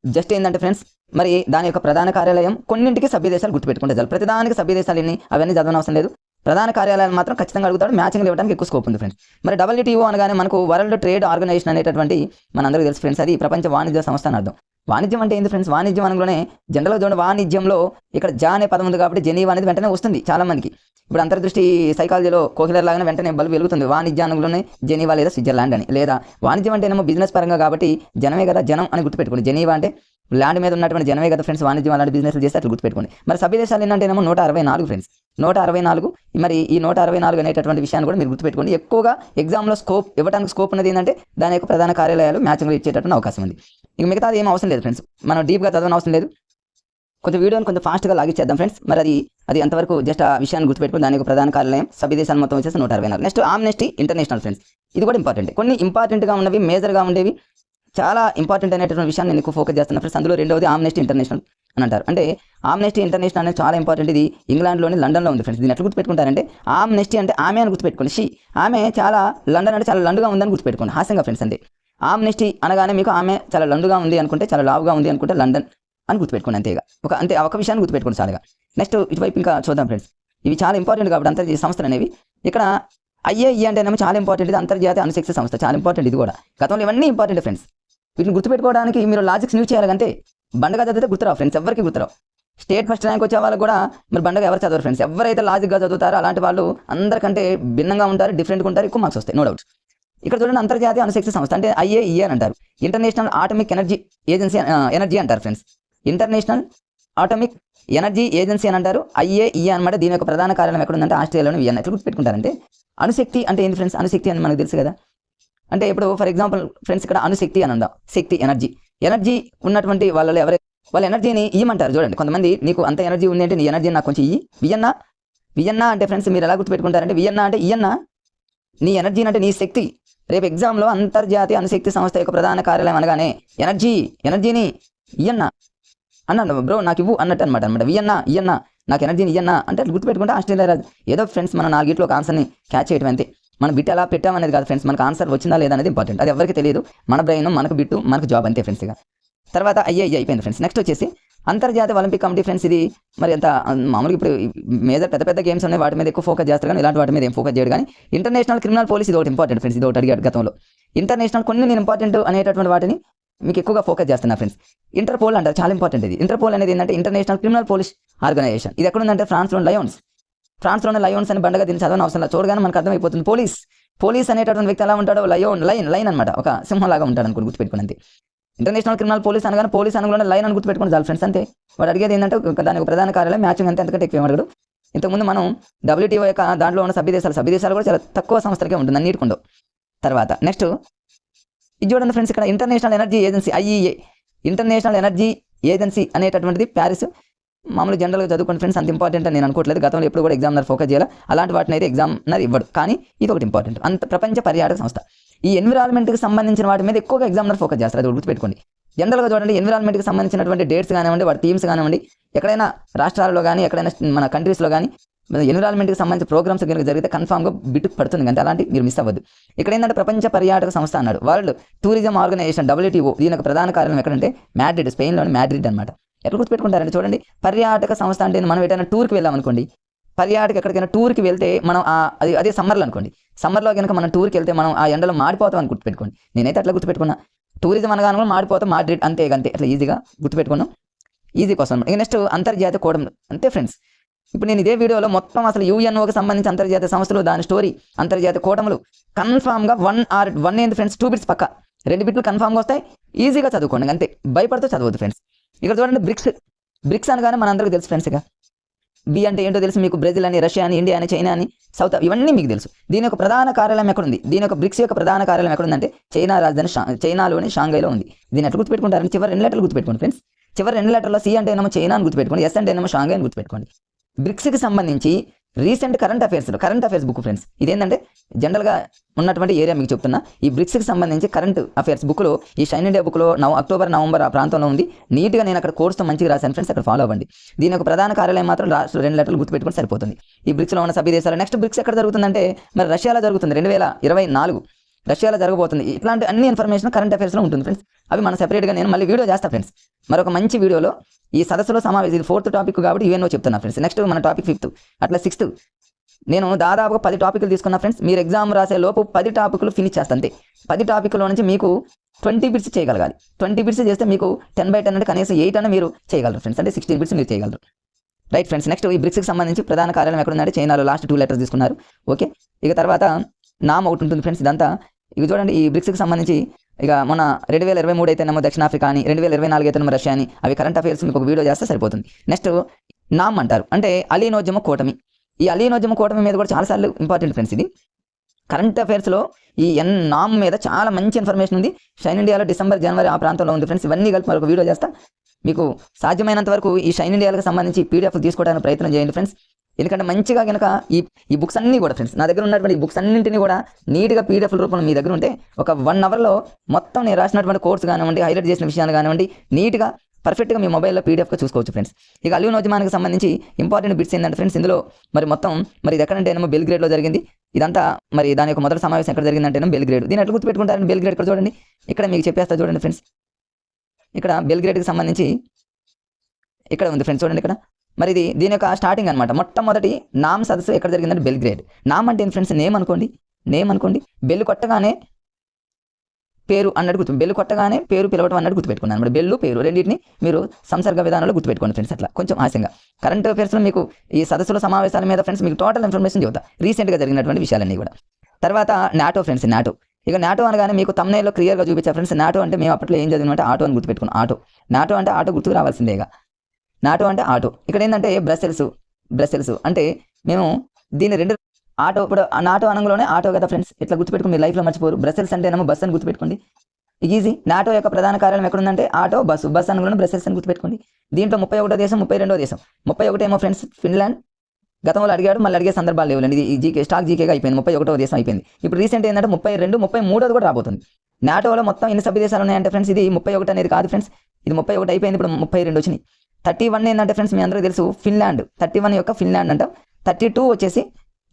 జస్ట్ ఏంటంటే ఫ్రెండ్స్, మరి దాని యొక్క ప్రధాన కార్యాలయం కొన్నింటికి సభ్య దేశాలు గుర్తుపెట్టుకుంటే చాలు. ప్రతిదానికి సభ్య దేశాలు ఎన్ని అవన్నీ చదవడం అవసరం లేదు. ప్రధాన కార్యాలయాలు మాత్రం ఖచ్చితంగా అడుగుతాడు. మ్యాచింగ్ ఇవ్వడానికి ఎక్కువ స్కోప్ ఉంది ఫ్రెండ్స్. మరి WTO అనగానే మనకు వరల్డ్ ట్రేడ్ ఆర్గనైజేషన్ అనేటటువంటి మనందరికీ తెలుసు ఫ్రెండ్స్, అది ప్రపంచ వాణిజ్య సంస్థ అని అర్థం. వాణిజ్యం అంటే ఏంది ఫ్రెండ్స్? వాణిజ్యం అనగానే జనరల్గా చూడండి, వాణిజ్యంలో ఇక్కడ అనే పదం ఉంది కాబట్టి జెనీవా అనేది వెంటనే వస్తుంది చాలా మందికి. ఇప్పుడు అంతర్దృష్టి సైకాలజీలో కోహిలర్ లాగానే వెంటనే బల్బు వెలుగుతుంది. వాణిజ్యానంలోనే జెనీవా లేదా స్విట్జర్లాండ్ అని. లేదా వాణిజ్యం అంటే ఏమో బిజినెస్ పరంగా కాబట్టి జనమే కదా, జనం అని గుర్తుపెట్టుకోండి. జెనీవా అంటే ల్యాండ్ మీద ఉన్నటువంటి జనమే కదా ఫ్రెండ్స్. వాణిజ్యం అలాంటి బిజినెస్లు చేస్తే అట్లా గుర్తుపెట్టుకోండి. మరి సభ్య దేశాలు ఏంటంటే ఏమో 164 ఫ్రెండ్స్. 164. మరి ఈ 164 అనేటటువంటి విషయాన్ని కూడా మీరు గుర్తుపెట్టుకోండి. ఎక్కువగా ఎగ్జామ్లో స్కోప్ ఇవ్వడానికి స్కోప్ ఉన్నది ఏంటంటే దాని యొక్క ప్రధాన కార్యాలయాలు మ్యాచింగ్లో ఇచ్చేటటువంటి అవకాశం ఉంది. ఇక మిగతాది ఏం అవసరం లేదు ఫ్రెండ్స్, మనం డీప్గా చదవడం అవసరం లేదు. కొంచెం వీడియోని కొంచెం ఫాస్ట్గా లాగిచ్చేద్దాం ఫ్రెండ్స్. మరి అది అంతవరకు జస్ట్ ఆ విషయాన్ని గుర్తుపెట్టుకుని దాని యొక్క ప్రధాన కార్యాలయం సభ్య దేశాలు మొత్తం వచ్చేసి 164. Next Amnesty international friends. ఇది కూడా ఇంపార్టెంట్. కొన్ని ఇంపార్టెంట్గా ఉన్నవి, మేజర్గా ఉండేవి, చాలా ఇంపార్టెంట్ అనేటువంటి విషయాన్ని నేను ఎక్కువ ఫోకస్ చేస్తున్నా ఫ్రెండ్స్. అందులో రెండవది ఆమ్నెస్టీ ఇంటర్నేషనల్ అని అంటారు. అంటే ఆమ్నెస్టీ ఇంటర్నేషనల్ అనేది చాలా ఇంపార్టెంట్. ఇది ఇంగ్లాండ్లోని లండన్లో ఉంది ఫ్రెండ్స్. దీన్ని ఎట్లా గుర్తుపెట్టుకుంటారంటే ఆమ్నెస్టీ అంటే ఆమె అని గుర్తుపెట్టుకోండి. ఆమె చాలా లండన్ అంటే చాలా లండుగా ఉందని గుర్తుపెట్టుకోండి హాస్యంగా ఫ్రెండ్స్. అంటే ఆమ్నెస్టీ అనగానే మీకు ఆమె చాలా లండుగా ఉంది అనుకుంటే, చాలా లావుగా ఉంది అనుకుంటే లండన్ అని గుర్తుపెట్టుకోండి. అంతేగా ఒక విషయాన్ని గుర్తుపెట్టుకోండి చాలుగా. నెక్స్ట్ ఇటువైపు ఇంకా చూద్దాం ఫ్రెండ్స్. ఇవి చాలా ఇంపార్టెంట్ కాబట్టి అంతర్జాతీయ సంస్థలు అనేవి. ఇక్కడ IAEA అంటేనేమో చాలా ఇంపార్టెంట్. ఇది అంతర్జాతీయ అణుశక్తి సంస్థ, చాలా ఇంపార్టెంట్. ఇది కూడా గతంలో ఇవన్నీ ఇంపార్టెంట్ ఫ్రెండ్స్. వీటిని గుర్తుపెట్టుకోవడానికి మీరు లాజిక్స్ యూజ్ చేయాలంటే బండగా చదివితే గుర్తురావు ఫ్రెండ్స్, ఎవరికి గుర్తురావు. స్టేట్ ఫస్ట్ ర్యాంక్ వచ్చే వాళ్ళకి కూడా మరి బండగా ఎవరు చదవరు ఫ్రెండ్స్. ఎవరైతే లాజిక్గా చదువుతారో అలాంటి వాళ్ళు అందరికంటే భిన్నంగా ఉంటారు, డిఫరెంట్గా ఉంటారు, ఎక్కువ మార్క్స్ వస్తాయి, నో డౌట్. ఇక్కడ చూడండి, అంతర్జాతీయ అణుశక్తి సంస్థ అంటే IAEA అని అంటారు. International Atomic Energy Agency energy అంటారు friends. International Atomic Energy Agency అని అంటారు, IAEA అనమాట. దీని యొక్క ప్రధాన కార్యాలయం ఎక్కడ ఉందంటే ఆస్ట్రేలియాలోని వియన్నా. ఎట్లా గుర్తుపెట్టుకుంటారంటే అణుశక్తి అంటే ఏంటి ఫ్రెండ్స్? అణుశక్తి అని మనకు తెలుసు కదా. అంటే ఇప్పుడు ఫర్ ఎగ్జాంపుల్ ఫ్రెండ్స్, ఇక్కడ అణుశక్తి అని ఉందాం. శక్తి, ఎనర్జీ ఉన్నటువంటి వాళ్ళ ఎనర్జీని ఇయ్యమంటారు. చూడండి, కొంతమంది నీకు అంత ఎనర్జీ ఉంది అంటే నీ ఎనర్జీ నాకు కొంచెం ఇయ్యి. వియన్నా అంటే ఫ్రెండ్స్ మీరు ఎలా గుర్తుపెట్టుకుంటారంటే వియన్నా అంటే ఇయ్యన్నా, నీ ఎనర్జీ అంటే నీ శక్తి. రేపు ఎగ్జామ్లో అంతర్జాతీయ అణుశక్తి సంస్థ యొక్క ప్రధాన కార్యాలయం అనగానే ఎనర్జీని ఇయ్యన్నా అన్నాడు బ్రో, నాకు ఇవ్వు అన్నట్టు అనమాట. ఇయ్యన్నా నాకు ఎనర్జీని ఇయ్యన్నా అంటే గుర్తుపెట్టుకుంటే ఆస్ట్రేలియా రాదు. ఏదో ఫ్రెండ్స్ మన 4 ఒక ఆన్సర్ని క్యాచ్ చేయడం అంతే. మనం బిట్ ఎలా పెట్టామనేది కాదు ఫ్రెండ్స్, మనకు ఆన్సర్ వచ్చిందా లేదా అనేది ఇంపార్టెంట్. అది ఎవరికి తెలియదు. మన బ్రెయిన్, మనకు బిట్టు, మనకు జాబ్ అంతే ఫ్రెండ్స్. ఇక తర్వాత IAEA అయిపోయింది ఫ్రెండ్స్. నెక్స్ట్ వచ్చేసి అంతర్జాతీయ ఒలింపిక్ కమిటీ ఫ్రెండ్స్. ఇది మరి అంత మామూలుగా ఇప్పుడు మేజర్ పెద్ద గేమ్స్ ఉన్నాయి, వాటి మీద ఎక్కువ ఫోకస్ చేస్తారు, కానీ ఇలాంటి వాటి మీద ఏం ఫోకస్ చేయడు. కానీ ఇంటర్నేషనల్ క్రిమినల్ పోలీస్ ఇది ఒకటి ఇంపార్టెంట్ ఫ్రెండ్స్. ఇది ఒకటి అడిగాడు గతంలో. ఇంటర్నేషనల్ కొన్ని నేను ఇంపార్టెంట్ అనేటటువంటి వాటిని మీకు ఎక్కువగా ఫోకస్ చేస్తున్నా ఫ్రెండ్స్. ఇంటర్పోల్ అంటారు, చాలా ఇంపార్టెంట్ ఇది. ఇంటర్పోల్ అనేది ఏంటంటే ఇంటర్నేషనల్ క్రిమినల్ పోలీస్ ఆర్గనైజేషన్. ఇది ఎక్కడ ఉందంటే ఫ్రాన్స్లోని లయోన్స్ అని బండగా దీన్ని చదవని అవసరం లేదు, చూడగానే మనకు అర్థమైపోతుంది. పోలీస్ అనేటటువంటి వ్యక్తి ఎలా ఉంటాడో లైన్ అనమాట, ఒక సింహం లాగా ఉంటాడు అనుకుని గుర్తుపెట్టుకుని అంతే. ఇంటర్నేషనల్ క్రిమినల్ పోలీస్ అనగానే పోలీస్ అనగానే లైన్ అని గుర్తుపెట్టుకుని చాలు ఫ్రెండ్స్ అంతే. వాడు అడిగేది ఏంటంటే దానికి ప్రధాన కార్యాలయం మ్యాచింగ్ అంతే, అంతకంటే ఎక్కువ అడగడు. ఇంతకుముందు మనం WTO యొక్క దాంట్లో ఉన్న సభ్య దేశాలు కూడా చాలా తక్కువ సంస్థలకే ఉంటుంది, అన్నిటికి ఉండవు. తర్వాత నెక్స్ట్ ఇది చూడండి ఫ్రెండ్స్, ఇక్కడ international energy agency IEA. International energy agency అనేటటువంటిది ప్యారిస్. మామూలు జనరల్గా చదువుకోండి ఫ్రెండ్స్, అంత ఇంపార్టెంట్ అని నేను అనుకోవట్లేదు. గతంలో ఎప్పుడు కూడా ఎగ్జామినర్ ఫోకస్ చేయాలి, అలాంటి వాటిని అయితే ఎగ్జామినర్ ఇవ్వడు. కానీ ఇది ఒకటి ఇంపార్టెంట్. ప్రపంచ పర్యాటక సంస్థ. ఈ ఎన్విరాన్మెంట్కి సంబంధించిన వాటి మీద ఎక్కువగా ఎగ్జామినర్ ఫోకస్ చేస్తారు, అది గుర్తుపెట్టుకోండి. జనరల్గా చూడండి, ఎన్విరాన్మెంట్కి సంబంధించినటువంటి డేట్స్ కానివ్వండి, వాటి థీమ్స్ కానివ్వండి, ఎక్కడైనా రాష్ట్రాలలో కానీ ఎక్కడైనా మన కంట్రీస్లో కానీ ఎన్విరాన్మెంట్కి సంబంధించిన ప్రోగ్రామ్స్ కనుక జరిగితే కన్ఫామ్గా బిట్టు పడుతుంది, అంటే అలాంటి మీరు మిస్ అవ్వద్దు. ఇక్కడ ఏంటంటే ప్రపంచ పర్యాటక సంస్థ అన్నాడు. World Tourism Organization WTO. దీని యొక్క ప్రధాన కార్యాలయం ఎక్కడంటే మాడ్రిడ్, స్పెయిన్లోని మాడ్రిడ్ అనమాట. ఎట్లా గుర్తుపెట్టుకుంటారంటే చూడండి, పర్యాటక సంస్థ అంటే మనం ఎటైనా టూర్కి వెళ్ళాం అనుకోండి, ఎక్కడికైనా టూర్కి వెళ్తే మనం అదే సమ్మర్లో అనుకోండి, సమ్మర్లో కనుక మనం టూర్కి వెళ్తే మనం ఆ ఎండలో మాడిపోతాం అని గుర్తుపెట్టుకోండి. నేనైతే అట్లా గుర్తుపెట్టుకున్నా, టూరిజం అనగానే మాడిపోతాం, మాడ్రిడ్ అంతే అట్లా ఈజీగా గుర్తుపెట్టుకున్నాం, ఈజీ కోసం. ఇక నెక్స్ట్ అంతర్జాతీయ కూటమి అంతే ఫ్రెండ్స్. ఇప్పుడు నేను ఇదే వీడియోలో మొత్తం అసలు UNOకి సంబంధించి అంతర్జాతీయ సంస్థలు, దాని స్టోరీ, అంతర్జాతీయ కూటములు కన్ఫామ్గా 1 ఏంది ఫ్రెండ్స్, 2 బిట్స్ పక్క, 2 బిట్లు కన్ఫామ్గా వస్తాయి, ఈజీగా చదువుకోండి అంతే, భయపడుతూ చదవద్దు ఫ్రెండ్స్. ఇక్కడ చూడండి, బ్రిక్స్ అనగానే మనందరికీ తెలుసు ఫ్రెండ్స్. ఇక B అంటే ఏంటో తెలుసు మీకు, బ్రెజిల్ అని, రష్యా అని, ఇండియా అని, చైనా అని, సౌత్, ఇవన్నీ మీకు తెలుసు. దీని యొక్క ప్రధాన కార్యాలయం ఎక్కడుంది? దీని యొక్క బ్రిక్స్ యొక్క ప్రధాన కార్యాలయం ఎక్కడుందంటే చైనా రాజధాని చైనాలోని షాంఘైలో ఉంది. దీన్ని ఎట్లా గుర్తుపెట్టుకుంటారని చివరి 2 లెటర్లు గుర్తుపెట్టుకోండి ఫ్రెండ్స్. చివరి 2 లెటర్లో C అంటే ఏమో చైనా అని గుర్తుపెట్టుకోండి, S అంటే ఏమో షాంఘై అని గుర్తుపెట్టుకోండి. బ్రిక్స్కి సంబంధించి recent current affairs book friends. ఇదేంటంటే జనరల్గా ఉన్నటువంటి ఏరియా మీకు చెప్తున్నా. ఈ బ్రిక్స్కి సంబంధించి కరెంట్ అఫైర్స్ బుక్లో, ఈ షైన్ ఇండియా బుక్లో అక్టోబర్ నవంబర్ ఆ ప్రాంతంలో ఉంది. నీట్గా నేను అక్కడ కోర్స్తో మంచిగా రాశాను ఫ్రెండ్స్, అక్కడ ఫాలో అవ్వండి. దీని యొక్క ప్రధాన కార్యాలయం మాత్రం లాస్ట్ 2 లెటర్లు గుర్తుపెట్టుకుని సరిపోతుంది. ఈ బ్రిక్స్లో ఉన్న సభ్య దేశాలు. నెక్స్ట్ బ్రిక్స్ ఎక్కడ జరుగుతుందంటే మరి రష్యాలో జరుగుతుంది. 2024 రష్యాలో జరగబోతుంది. ఇట్లాంటి అన్ని ఇన్ఫర్మేషన్ కరెంట్ అఫైర్స్లో ఉంటుంది ఫ్రెండ్స్. అవి మనం సెపరేట్గా నేను మళ్ళీ వీడియో చేస్తాను ఫ్రెండ్స్. మరొక మంచి వీడియోలో ఈ సదస్సులో సమావేశం. ఇది 4th టాపిక్ కాబట్టి ఇవేనో చెప్తున్నా ఫ్రెండ్స్. నెక్స్ట్ మన టాపిక్ 5th, అట్లా 6th. నేను దాదాపుగా 10 టాపిక్లు తీసుకున్నా ఫ్రెండ్స్. మీరు ఎగ్జామ్ రాసే లోపు 10 టాపిక్లు ఫినిష్ చేస్తాను అంతే. 10 టాపిక్లో నుంచి మీకు 20 బిట్స్ చేయగలగాలి. 20 బిట్స్ చేస్తే మీకు 10/10 అంటే కనీసం 8 అన్న మీరు చేయగలరు ఫ్రెండ్స్. అంటే 16 బిట్స్ మీరు చేయగలరు. Right friends. నెక్స్ట్ ఈ బ్రిక్స్కి సంబంధించి ప్రధాన కార్యాలయం ఎక్కడ ఉందంటే చైనాలో. లాస్ట్ 2 లెటర్స్ తీసుకున్నారు. ఓకే. ఇక తర్వాత నామ్ ఒకటి ఉంటుంది ఫ్రెండ్స్. ఇదంతా ఇక చూడండి. ఈ బ్రిక్స్కి సంబంధించి ఇక మొన్న 2023 అయితేనేమో దక్షిణాఫ్రికా అని, 2024 అయితేనేమో రష్యా అని, అవి కరెంట్ అఫైర్స్ మీకు ఒక వీడియో చేస్తే సరిపోతుంది. నెక్స్ట్ నామ్ అంటారు అంటే అలీనోద్యమ కూటమి. ఈ అలీనోద్యమ కూటమి మీద కూడా చాలాసార్లు ఇంపార్టెంట్ ఫ్రెండ్స్. ఇది కరెంట్ అఫైర్స్లో ఈ నామ్ మీద చాలా మంచి ఇన్ఫర్మేషన్ ఉంది. షైన్ ఇండియాలో డిసెంబర్ జనవరి ఆ ప్రాంతంలో ఉంది ఫ్రెండ్స్. ఇవన్నీ కలిపి మరొక వీడియో చేస్తా. మీకు సాధ్యమైనంత వరకు ఈ షైన్ ఇండియాలకు సంబంధించి పీడిఎఫ్ తీసుకోవడానికి ప్రయత్నం చేయండి ఫ్రెండ్స్. ఎందుకంటే మంచిగా కనుక ఈ బుక్స్ అన్నీ కూడా ఫ్రెండ్స్, నా దగ్గర ఉన్నటువంటి ఈ బుక్స్ అన్నింటినీ కూడా నీట్గా పీడిఎఫ్ రూపంలో మీ దగ్గర ఉంటే ఒక 1 అవర్లో మొత్తం నేను రాసినటువంటి కోర్స్ కానివ్వండి, హైలైట్ చేసిన విషయాలు కానివ్వండి, నీట్గా పర్ఫెక్ట్గా మీ మొబైల్లో పీడిఎఫ్గా చూసుకోవచ్చు ఫ్రెండ్స్. ఇక అలీనోద్యమానికి సంబంధించి ఇంపార్టెంట్ బిట్స్ ఏంటంటే ఫ్రెండ్స్, ఇందులో మరి మొత్తం మరి ఇది ఎక్కడంటేనేమో బెల్గ్రేడ్లో జరిగింది. ఇదంతా మరి దాని యొక్క మొదటి సమావేశం ఎక్కడ జరిగిందంటేనో బెల్గ్రేడ్. దీన్ని ఎట్లా గుర్తుపెట్టుకుంటారని బెల్గ్రేడ్ ఇక్కడ చూడండి. ఇక్కడ మీకు చెప్పేస్తా చూడండి ఫ్రెండ్స్. ఇక్కడ బెల్గ్రేడ్కి సంబంధించి ఇక్కడ ఉంది ఫ్రెండ్స్. చూడండి ఇక్కడ మరి ఇది దీని యొక్క స్టార్టింగ్ అనమాట. మొట్టమొదటి నామ్ సదస్సు ఎక్కడ జరిగిందంటే బెల్గ్రేడ్. నామ్ అంటే ఫ్రెండ్స్ నేమ్ అనుకోండి. బెల్లు కొట్టగానే పేరు అన్నట్టు బెల్లు కొట్టగానే పేరు పిలవటం అన్నట్టు గుర్తుపెట్టుకున్నాను అనమాట. బెల్లు పేరు రెండింటిని మీరు సంసర్గ విధానంలో గుర్తుపెట్టుకోండి ఫ్రెండ్స్. అట్లా కొంచెం ఆశంగా కరెంట్ అఫైర్స్లో మీకు ఈ సదస్సుల సమావేశాల మీద ఫ్రెండ్స్ మీకు టోటల్ ఇన్ఫర్మేషన్ చెబుతా, రీసెంట్గా జరిగినటువంటి విషయాలన్నీ కూడా. తర్వాత నాటో ఫ్రెండ్స్. ఇక నాటో అనగానే మీకు తమ్నైల్లో క్లియర్గా చూపించా ఫ్రెండ్స్. నాటో అంటే మేము అప్పట్లో ఏం చదివినంటే ఆటో అని గుర్తుపెట్టుకున్నాం. నాటో అంటే ఆటో గుర్తుకు రావాల్సిందేగా. నాటో అంటే ఆటో. ఇక్కడ ఏంటంటే బ్రసెల్స్ అంటే మేము దీన్ని 2 ఆటో. ఇప్పుడు నాటో అనంలోనే ఆటో కదా ఫ్రెండ్స్. ఇట్లా గుర్తుపెట్టుకుని మీరు లైఫ్లో మర్చిపోరు. బ్రసెల్స్ అంటేనేమో బస్ అని గుర్తుపెట్టుకోండి. ఈజీ. నాటో యొక్క ప్రధాన కార్యాలయం ఎక్కడుందంటే ఆటో, బస్ అనంలోనే బ్రసెల్స్ అని గుర్తుపెట్టుకోండి. దీంట్లో 31వ దేశం, 32వ దేశం. 31 ఏమో ఫ్రెండ్స్ ఫిన్లాండ్. గతంలో అడిగాడు, మళ్ళీ అడిగే సందర్భాలు లేవులేండి. ఇది జీకే స్టాక్ జీకేగా అయిపోయింది. 31వ దేశం అయిపోయింది. ఇప్పుడు రీసెంట్ ఏంటంటే 32, 33 కూడా రాబోతుంది. నాటోలో మొత్తం ఎన్ని సభ్య దేశాలు ఉన్నాయంటే ఫ్రెండ్స్ ఇది 31 అనేది కాదు ఫ్రెండ్స్. ఇది 31 అయిపోయింది. ఇప్పుడు 32 వచ్చినాయి. 31 ఏంటంటే ఫ్రెండ్స్ మీ అందరికీ తెలుసు ఫిన్లాండ్. 31 యొక్క ఫిన్లాండ్ అంటాం. 32 వచ్చేసి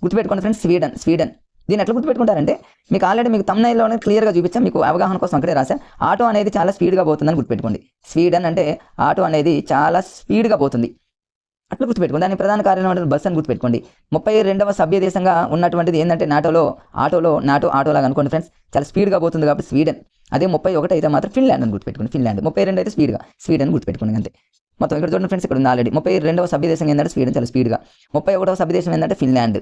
గుర్తుపెట్టుకోండి ఫ్రెండ్స్ స్వీడన్. దీన్ని ఎట్లా గుర్తుపెట్టుకుంటారంటే మీకు ఆల్రెడీ మీకు తమ్నైల్లోనే క్లియర్గా చూపించాం. మీకు అవగాహన కోసం అక్కడే రాశా. ఆటో అనేది చాలా స్పీడ్గా పోతుందని గుర్తుపెట్టుకోండి. స్వీడన్ అంటే ఆటో అనేది చాలా స్పీడ్గా పోతుంది, అట్లా గుర్తుపెట్టుకోండి. దాని ప్రధాన కార్యాలయం బస్ అని గుర్తుపెట్టుకోండి. 32వ సభ్య దేశంగా ఉన్నటువంటిది ఏంటంటే నాటో ఆటోలాగా అనుకోండి ఫ్రెండ్స్. చాలా స్పీడ్గా పోతుంది కాబట్టి స్వీడన్. అదే 31 అయితే మాత్రం ఫిన్లాండ్ అని గుర్తుపెట్టుకోండి. ఫిన్లాండ్. 32 అయితే స్వీడన్ గుర్తుపెట్టుకోండి అంతే. మొత్తం ఇక్కడ చూడండి ఫ్రెండ్స్. ఇక్కడ ఉంది ఆల్రెడీ 32వ సభ్య దేశం ఏంటంటే స్వీడన్, చాలా స్పీడ్గా. 31వ సభ్య దేశం ఏంటంటే ఫిన్లాండ్.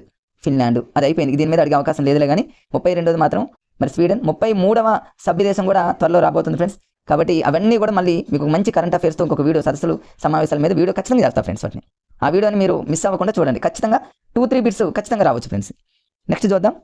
అది అయిపోయింది. దీని మీద అడిగే అవకాశం లేదులే కానీ 32ది మాత్రం మరి స్వీడన్. 33వ సభ్య దేశం కూడా త్వరలో రాబోతుంది ఫ్రెండ్స్. కాబట్టి అవన్నీ కూడా మళ్ళీ మీకు మంచి కరెంట్ అఫైర్స్తో ఇంకొక వీడియో సదస్సులు సమావేశాల మీద వీడియో ఖచ్చితంగా చేస్తా ఫ్రెండ్స్. వాటిని ఆ వీడియోని మీరు మిస్ అవ్వకుండా చూడండి. ఖచ్చితంగా 2-3 బిట్స్ ఖచ్చితంగా రావచ్చు ఫ్రెండ్స్. నెక్స్ట్ చూద్దాం.